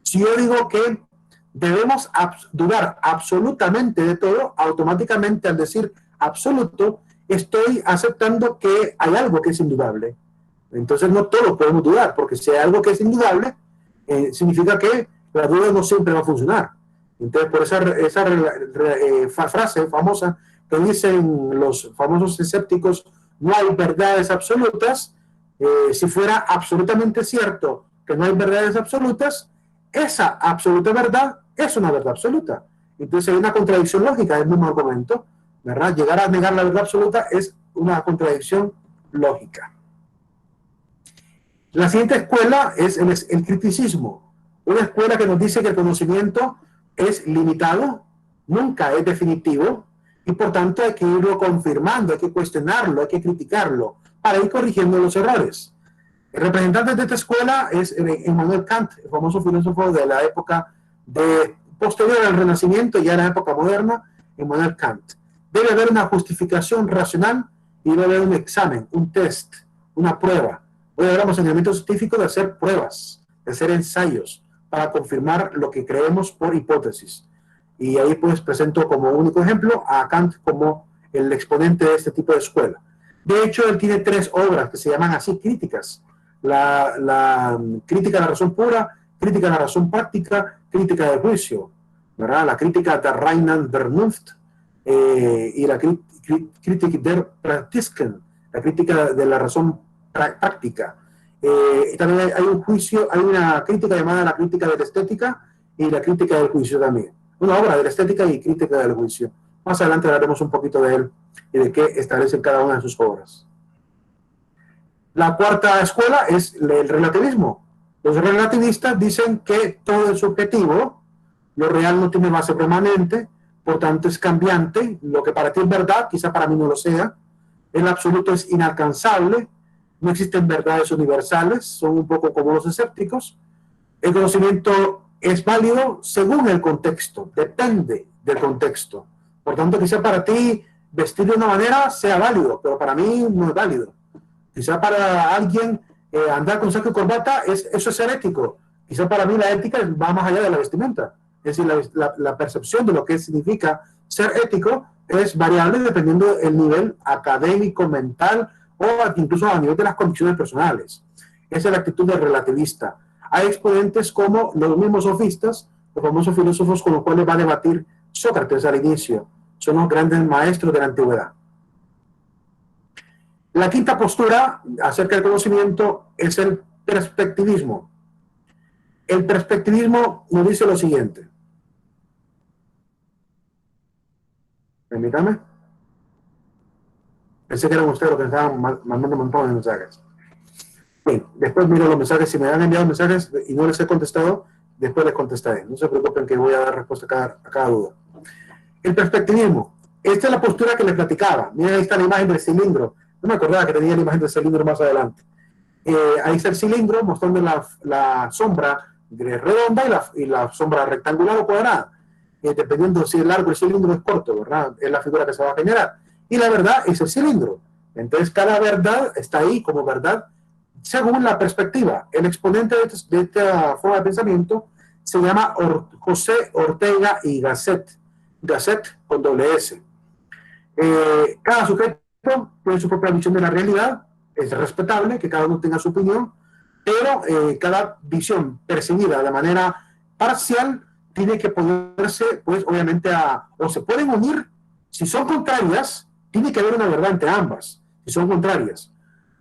Si yo digo que debemos dudar absolutamente de todo, automáticamente al decir absoluto, estoy aceptando que hay algo que es indudable. Entonces no todos podemos dudar, porque si hay algo que es indudable, significa que la duda no siempre va a funcionar. Entonces, por esa frase famosa que dicen los famosos escépticos, no hay verdades absolutas, si fuera absolutamente cierto que no hay verdades absolutas, esa absoluta verdad es una verdad absoluta. Entonces hay una contradicción lógica del mismo argumento, ¿verdad? Llegar a negar la verdad absoluta es una contradicción lógica. La siguiente escuela es el criticismo, una escuela que nos dice que el conocimiento es limitado, nunca es definitivo, y por tanto hay que irlo confirmando, hay que cuestionarlo, hay que criticarlo, para ir corrigiendo los errores. El representante de esta escuela es Immanuel Kant, el famoso filósofo de la época posterior al Renacimiento, ya en la época moderna, Immanuel Kant. Debe haber una justificación racional y debe haber un examen, un test, una prueba. Hoy hablamos en el ámbito científico de hacer pruebas, de hacer ensayos, para confirmar lo que creemos por hipótesis. Y ahí pues presento como único ejemplo a Kant como el exponente de este tipo de escuela. De hecho, él tiene 3 obras que se llaman así críticas. La crítica a la razón pura, crítica a la razón práctica, crítica del juicio, ¿verdad? La crítica de Reinen Vernunft y la crítica der Praktisken, la crítica de la razón práctica. También hay un juicio, hay una crítica llamada la crítica de la estética y la crítica del juicio también. Una obra de la estética y crítica del juicio. Más adelante hablaremos un poquito de él y de qué establece cada una de sus obras. La cuarta escuela es el relativismo. Los relativistas dicen que todo es subjetivo, lo real no tiene base permanente, por tanto es cambiante, lo que para ti es verdad, quizá para mí no lo sea, el absoluto es inalcanzable, no existen verdades universales, son un poco como los escépticos, el conocimiento es válido según el contexto, depende del contexto. Por tanto, quizá para ti vestir de una manera sea válido, pero para mí no es válido. Quizá para alguien andar con saco y corbata, eso es ser ético. Quizá para mí la ética va más allá de la vestimenta. Es decir, la percepción de lo que significa ser ético es variable dependiendo del nivel académico, mental o incluso a nivel de las condiciones personales. Esa es la actitud del relativista. Hay exponentes como los mismos sofistas, los famosos filósofos con los cuales va a debatir Sócrates al inicio. Son los grandes maestros de la antigüedad. La quinta postura acerca del conocimiento es el perspectivismo. El perspectivismo nos dice lo siguiente. Permítame. Pensé que eran ustedes los que estaban mandando un montón de mensajes. Bien, después miro los mensajes. Si me han enviado mensajes y no les he contestado, después les contestaré. No se preocupen que voy a dar respuesta a cada duda. El perspectivismo. Esta es la postura que les platicaba. Miren, ahí está la imagen del cilindro. No me acordaba que tenía la imagen del cilindro más adelante. Ahí está el cilindro mostrando la sombra redonda y la sombra rectangular o cuadrada. Dependiendo si es largo el cilindro o es corto, ¿verdad? Es la figura que se va a generar. Y la verdad es el cilindro. Entonces, cada verdad está ahí como verdad según la perspectiva. El exponente de esta forma de pensamiento se llama José Ortega y Gasset. Gasset con doble S. Cada sujeto tiene su propia visión de la realidad. Es respetable que cada uno tenga su opinión, pero cada visión percibida de manera parcial tiene que ponerse, pues, obviamente, o se pueden unir. Si son contrarias, tiene que haber una verdad entre ambas, si son contrarias.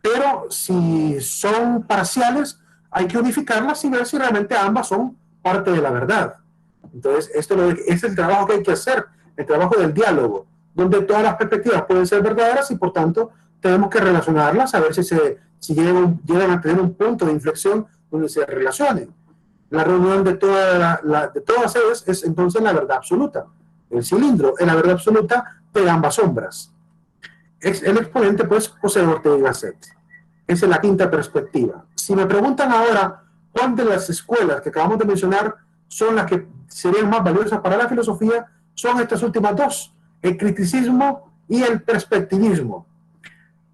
Pero si son parciales, hay que unificarlas y ver si realmente ambas son parte de la verdad. Entonces, este es el trabajo que hay que hacer, el trabajo del diálogo, donde todas las perspectivas pueden ser verdaderas y, por tanto, tenemos que relacionarlas a ver si llegan a tener un punto de inflexión donde se relacionen. La reunión de todas ellas es entonces la verdad absoluta. El cilindro es la verdad absoluta de ambas sombras. El exponente, pues, José Ortega y Gasset. Esa es la quinta perspectiva. Si me preguntan ahora cuál de las escuelas que acabamos de mencionar son las que serían más valiosas para la filosofía, son estas últimas dos, el criticismo y el perspectivismo.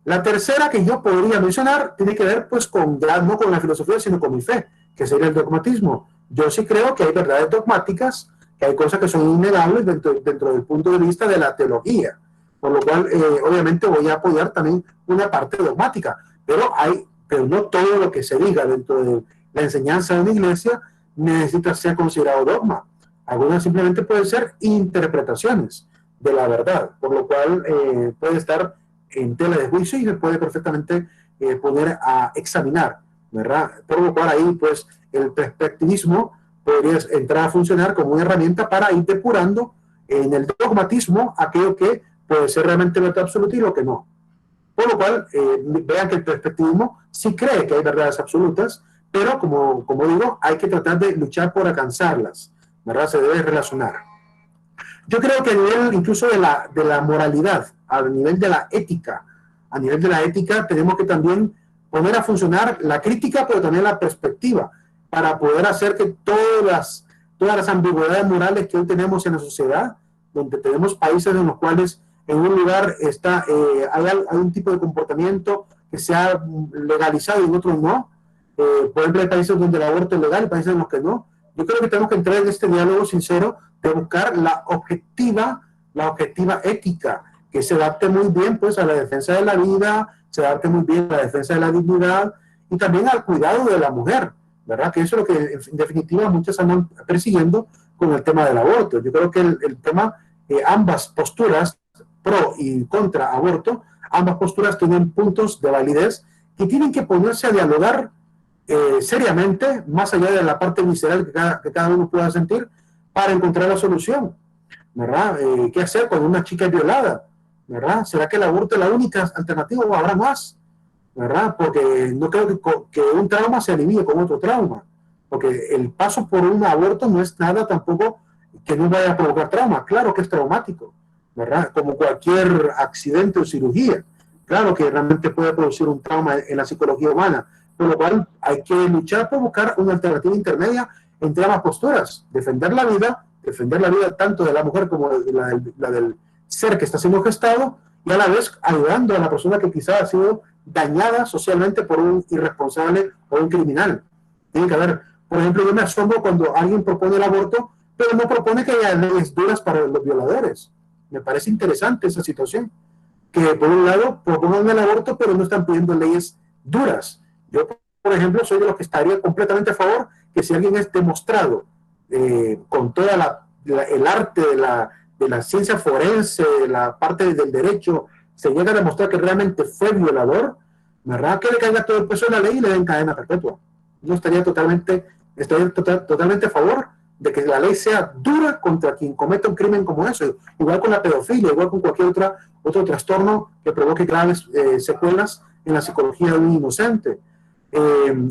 La tercera que yo podría mencionar tiene que ver, pues, no con la filosofía, sino con mi fe, que sería el dogmatismo. Yo sí creo que hay verdades dogmáticas, que hay cosas que son innegables dentro del punto de vista de la teología, por lo cual, obviamente, voy a apoyar también una parte dogmática, pero no todo lo que se diga dentro de la enseñanza de una iglesia necesita ser considerado dogma. Algunas simplemente pueden ser interpretaciones de la verdad, por lo cual puede estar en tela de juicio y se puede perfectamente poner a examinar, ¿verdad? Por lo cual ahí, pues, el perspectivismo podría entrar a funcionar como una herramienta para ir depurando en el dogmatismo aquello que puede ser realmente verdad absoluta y lo que no. Por lo cual, vean que el perspectivismo sí cree que hay verdades absolutas, pero como digo, hay que tratar de luchar por alcanzarlas, ¿verdad? Se debe relacionar. Yo creo que a nivel incluso de la moralidad, a nivel de la ética, tenemos que también poner a funcionar la crítica, pero también la perspectiva, para poder hacer que todas las ambigüedades morales que hoy tenemos en la sociedad, donde tenemos países en los cuales en un lugar hay un tipo de comportamiento que se ha legalizado y en otros no. Por ejemplo, hay países donde el aborto es legal y países en los que no. Yo creo que tenemos que entrar en este diálogo sincero de buscar la objetiva ética, que se adapte muy bien, pues, a la defensa de la vida, se adapte muy bien a la defensa de la dignidad y también al cuidado de la mujer, ¿verdad? Que eso es lo que en definitiva muchos andan persiguiendo con el tema del aborto. Yo creo que el tema, ambas posturas, pro y contra aborto, ambas posturas tienen puntos de validez que tienen que ponerse a dialogar seriamente, más allá de la parte visceral que cada uno pueda sentir, para encontrar la solución, ¿verdad? ¿Qué hacer cuando una chica es violada? ¿Verdad? ¿Será que el aborto es la única alternativa o habrá más? ¿Verdad? Porque no creo que un trauma se alivie con otro trauma, porque el paso por un aborto no es nada tampoco que no vaya a provocar trauma. Claro que es traumático, ¿verdad? Como cualquier accidente o cirugía, claro que realmente puede producir un trauma en la psicología humana, por lo cual hay que luchar por buscar una alternativa intermedia entre ambas posturas, defender la vida tanto de la mujer como la del ser que está siendo gestado y a la vez ayudando a la persona que quizás ha sido dañada socialmente por un irresponsable o un criminal. Tiene que haber, por ejemplo, yo me asombro cuando alguien propone el aborto, pero no propone que haya leyes duras para los violadores. Me parece interesante esa situación, que por un lado proponen el aborto, pero no están pidiendo leyes duras. Yo, por ejemplo, soy de los que estaría completamente a favor que si alguien es demostrado con toda el arte de la ciencia forense, de la parte del derecho, se llega a demostrar que realmente fue violador, ¿verdad? Que le caiga todo el peso de la ley y le den cadena perpetua. Yo estaría totalmente a favor de que la ley sea dura contra quien cometa un crimen como eso, igual con la pedofilia, igual con cualquier otro trastorno que provoque graves secuelas en la psicología de un inocente.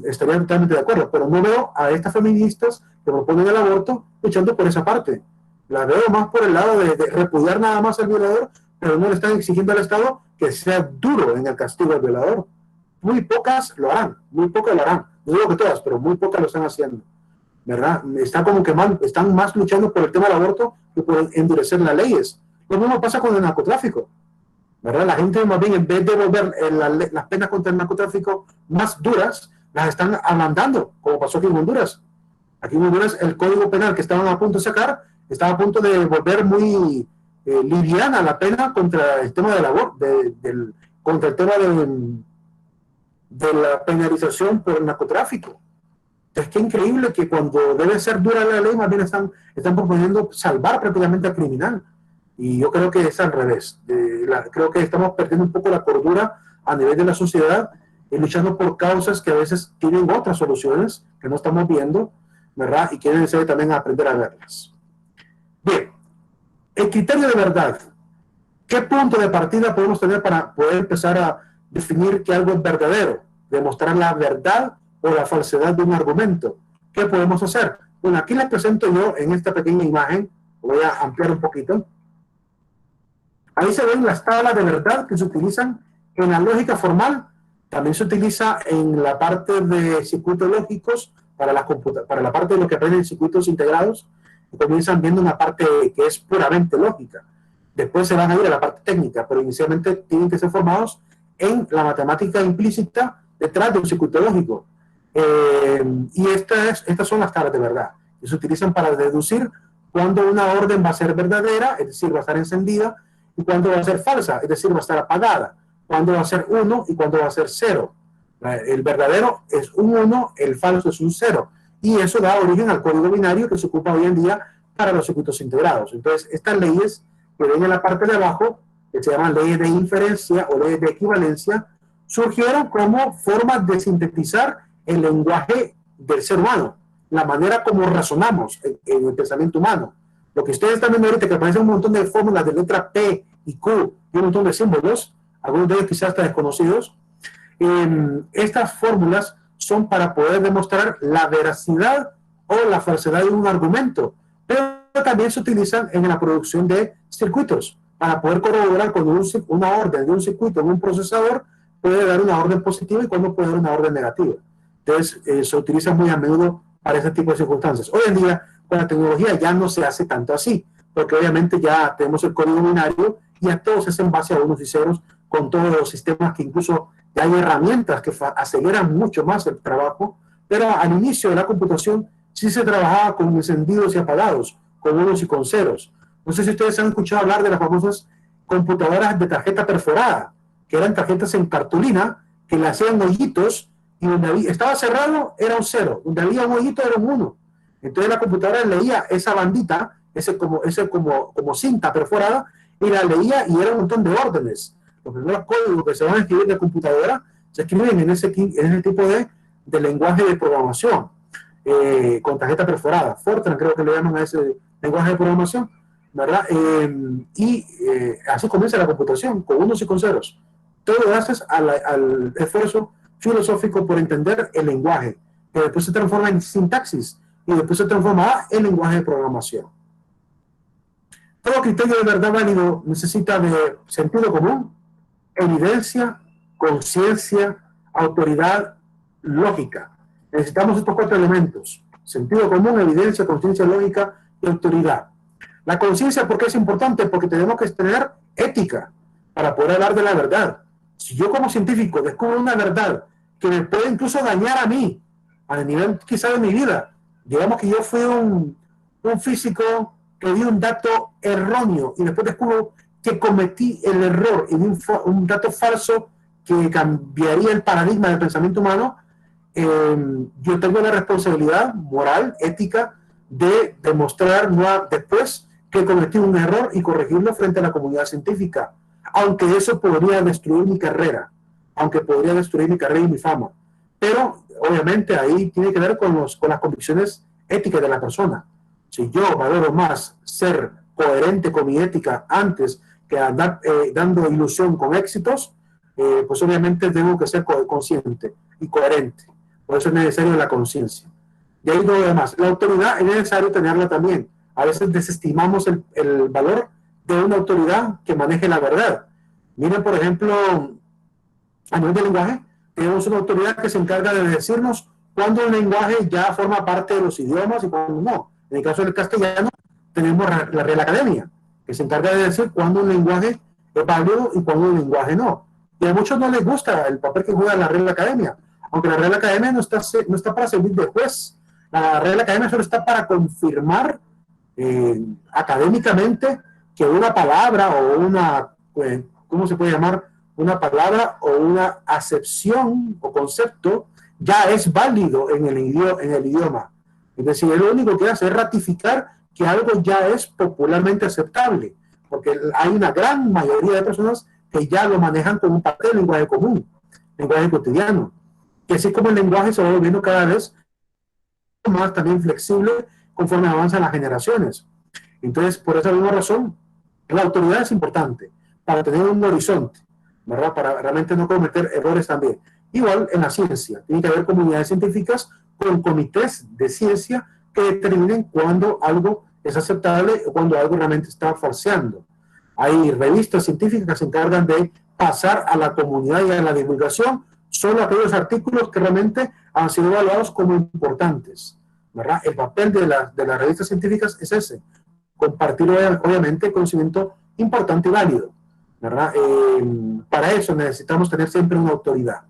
Estaría totalmente de acuerdo, pero no veo a estas feministas que proponen el aborto luchando por esa parte. La veo más por el lado de repudiar nada más al violador, pero no le están exigiendo al Estado que sea duro en el castigo al violador. Muy pocas lo harán, muy pocas lo harán. No digo que todas, pero muy pocas lo están haciendo, ¿verdad? Está como que están más luchando por el tema del aborto que por endurecer las leyes. Lo mismo pasa con el narcotráfico, ¿verdad? La gente más bien, en vez de volver las penas contra el narcotráfico más duras, las están ablandando, como pasó aquí en Honduras. Aquí en Honduras el código penal que estaban a punto de sacar estaba a punto de volver muy liviana la pena contra el tema del aborto, contra el tema de la penalización por el narcotráfico. Es que increíble que cuando debe ser dura la ley, más bien están proponiendo salvar prácticamente al criminal. Y yo creo que es al revés. Creo que estamos perdiendo un poco la cordura a nivel de la sociedad y luchando por causas que a veces tienen otras soluciones que no estamos viendo, ¿verdad? Y quieren también aprender a verlas. Bien, el criterio de verdad. ¿Qué punto de partida podemos tener para poder empezar a definir que algo es verdadero? Demostrar la verdad o la falsedad de un argumento. ¿Qué podemos hacer? Bueno, aquí les presento yo en esta pequeña imagen. Voy a ampliar un poquito. Ahí se ven las tablas de verdad que se utilizan en la lógica formal. También se utiliza en la parte de circuitos lógicos para la parte de lo que aprenden circuitos integrados. Y comienzan viendo una parte que es puramente lógica. Después se van a ir a la parte técnica, pero inicialmente tienen que ser formados en la matemática implícita detrás de un circuito lógico. Y estas son las tablas de verdad. Y se utilizan para deducir cuándo una orden va a ser verdadera, es decir, va a estar encendida, y cuándo va a ser falsa, es decir, va a estar apagada. Cuándo va a ser 1 y cuándo va a ser 0. El verdadero es un 1, el falso es un 0. Y eso da origen al código binario que se ocupa hoy en día para los circuitos integrados. Entonces, estas leyes que ven en la parte de abajo, que se llaman leyes de inferencia o leyes de equivalencia, surgieron como formas de sintetizar el lenguaje del ser humano, la manera como razonamos en el pensamiento humano. Lo que ustedes están viendo ahorita, que aparecen un montón de fórmulas de letra P y Q y un montón de símbolos, algunos de ellos quizás hasta desconocidos, estas fórmulas son para poder demostrar la veracidad o la falsedad de un argumento, pero también se utilizan en la producción de circuitos para poder corroborar cuando una orden de un circuito en un procesador puede dar una orden positiva y cuando puede dar una orden negativa. Entonces, se utiliza muy a menudo para ese tipo de circunstancias. Hoy en día, con la tecnología ya no se hace tanto así, porque obviamente ya tenemos el código binario y a todos es en base a unos y ceros con todos los sistemas que incluso ya hay herramientas que aceleran mucho más el trabajo, pero al inicio de la computación sí se trabajaba con encendidos y apagados, con unos y con ceros. No sé si ustedes han escuchado hablar de las famosas computadoras de tarjeta perforada, que eran tarjetas en cartulina, que le hacían hoyitos, y donde estaba cerrado era un 0, donde había un hoyito era un 1. Entonces la computadora leía esa bandita, ese como cinta perforada, y la leía y era un montón de órdenes. Los primeros códigos que se van a escribir de computadora se escriben en ese tipo de lenguaje de programación, con tarjeta perforada. Fortran creo que le llaman a ese lenguaje de programación, ¿verdad? Así comienza la computación, con unos y con ceros. Todo gracias al esfuerzo filosófico por entender el lenguaje, que después se transforma en sintaxis y después se transforma en lenguaje de programación. Todo criterio de verdad válido necesita de sentido común, evidencia, conciencia, autoridad, lógica. Necesitamos estos 4 elementos: sentido común, evidencia, conciencia, lógica y autoridad. La conciencia, ¿por qué es importante? Porque tenemos que tener ética para poder hablar de la verdad. Si yo como científico descubro una verdad que me puede incluso dañar a mí, a nivel quizá de mi vida, digamos que yo fui un físico que di un dato erróneo y después descubro que cometí el error y di un dato falso que cambiaría el paradigma del pensamiento humano, yo tengo la responsabilidad moral, ética, de demostrar después que cometí un error y corregirlo frente a la comunidad científica, aunque eso podría destruir mi carrera, y mi fama. Pero obviamente ahí tiene que ver con las convicciones éticas de la persona. Si yo valoro más ser coherente con mi ética antes que andar dando ilusión con éxitos, pues obviamente tengo que ser consciente y coherente. Por eso es necesario la conciencia. De ahí todo lo demás. La autoridad es necesario tenerla también. A veces desestimamos el valor de una autoridad que maneje la verdad. Miren, por ejemplo, a nivel de lenguaje, tenemos una autoridad que se encarga de decirnos cuándo un lenguaje ya forma parte de los idiomas y cuándo no. En el caso del castellano, tenemos la Real Academia, que se encarga de decir cuándo un lenguaje es válido y cuándo un lenguaje no. Y a muchos no les gusta el papel que juega la Real Academia, aunque la Real Academia no está para servir de juez. La Real Academia solo está para confirmar académicamente que una palabra o ¿cómo se puede llamar? Una palabra o una acepción o concepto ya es válido en el idioma. Es decir, lo único que hace es ratificar que algo ya es popularmente aceptable, porque hay una gran mayoría de personas que ya lo manejan como un parte del lenguaje común, lenguaje cotidiano. Y así como el lenguaje se va volviendo cada vez más también flexible conforme avanzan las generaciones. Entonces, por esa misma razón, la autoridad es importante para tener un horizonte, ¿verdad? Para realmente no cometer errores también. Igual en la ciencia, tiene que haber comunidades científicas con comités de ciencia que determinen cuándo algo es aceptable o cuando algo realmente está falseando. Hay revistas científicas que se encargan de pasar a la comunidad y a la divulgación solo aquellos artículos que realmente han sido evaluados como importantes, ¿verdad? El papel de las revistas científicas es ese, compartir obviamente conocimiento importante y válido, ¿verdad? Para eso necesitamos tener siempre una autoridad.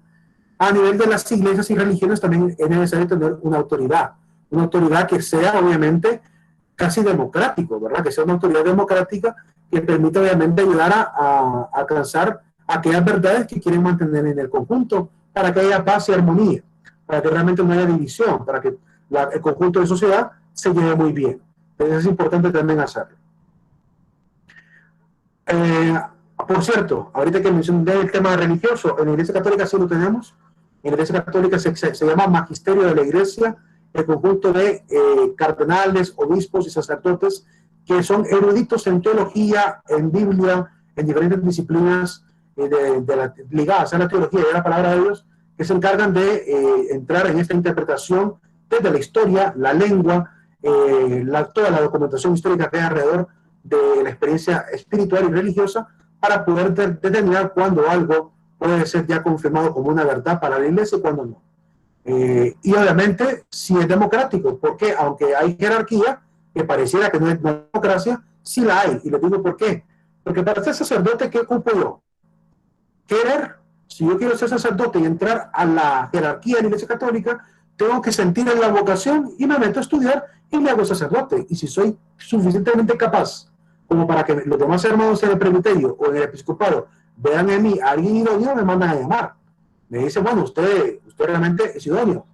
A nivel de las iglesias y religiones también es necesario tener una autoridad que sea obviamente casi democrático, ¿verdad? Que sea una autoridad democrática que permita obviamente ayudar a alcanzar aquellas verdades que quieren mantener en el conjunto para que haya paz y armonía, para que realmente no haya división, para que el conjunto de sociedad se lleve muy bien. Entonces es importante también hacerlo. Por cierto, ahorita que mencioné el tema religioso, en la Iglesia Católica sí lo tenemos. En la Iglesia Católica se llama Magisterio de la Iglesia, el conjunto de cardenales, obispos y sacerdotes que son eruditos en teología, en Biblia, en diferentes disciplinas ligadas a la teología y a la palabra de Dios, que se encargan de entrar en esta interpretación desde la historia, la lengua, toda la documentación histórica que hay alrededor de la experiencia espiritual y religiosa para poder determinar cuándo algo puede ser ya confirmado como una verdad para la Iglesia y cuándo no. Y obviamente si es democrático, porque aunque hay jerarquía, que pareciera que no es democracia, sí la hay. Y les digo por qué. Porque para ser sacerdote, ¿qué ocupo yo? Querer. Si yo quiero ser sacerdote y entrar a la jerarquía de la Iglesia Católica, tengo que sentir en la vocación y me meto a estudiar y me hago sacerdote. Y si soy suficientemente capaz como para que los demás hermanos en el presbiterio o en el episcopado vean en mí a alguien idóneo, me mandan a llamar. Me dicen, bueno, usted realmente es idóneo.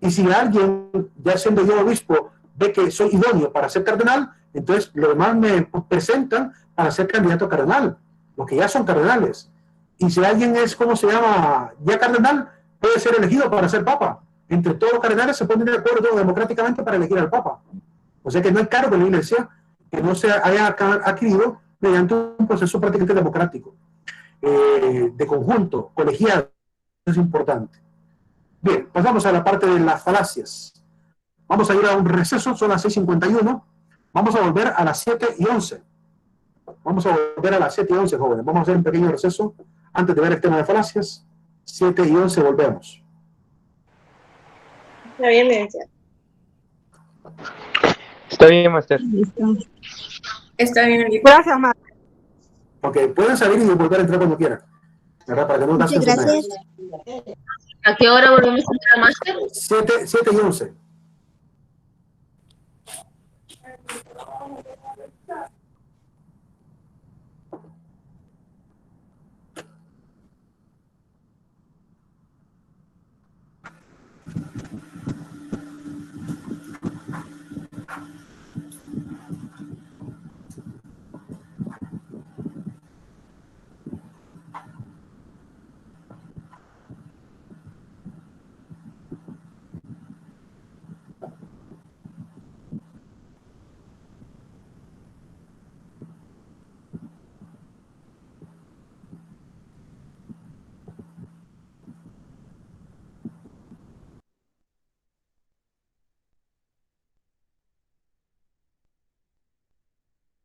Y si alguien, ya siendo yo obispo, ve que soy idóneo para ser cardenal, entonces los demás me presentan para ser candidato a cardenal, los que ya son cardenales. Y si alguien es, ¿cómo se llama?, ya cardenal, puede ser elegido para ser papa. Entre todos los cardenales se ponen de acuerdo democráticamente para elegir al papa. O sea que no hay cargo en la Iglesia que no se haya adquirido mediante un proceso prácticamente democrático, de conjunto, colegiado. Eso es importante. Bien, pasamos a la parte de las falacias. Vamos a ir a un receso, son las 6:51. Vamos a volver a las 7:11. Vamos a volver a las 7:11, jóvenes. Vamos a hacer un pequeño receso antes de ver el tema de falacias. 7:11, volvemos. Está bien, licenciado. Está bien, máster. Listo. Está bien, Olivia. Gracias, Mar. Ok, pueden salir y volver a entrar cuando quieran, ¿verdad? Para que no Muchas gasten sus gracias. medios. ¿A qué hora volvemos a entrar al máster? 7 y 11.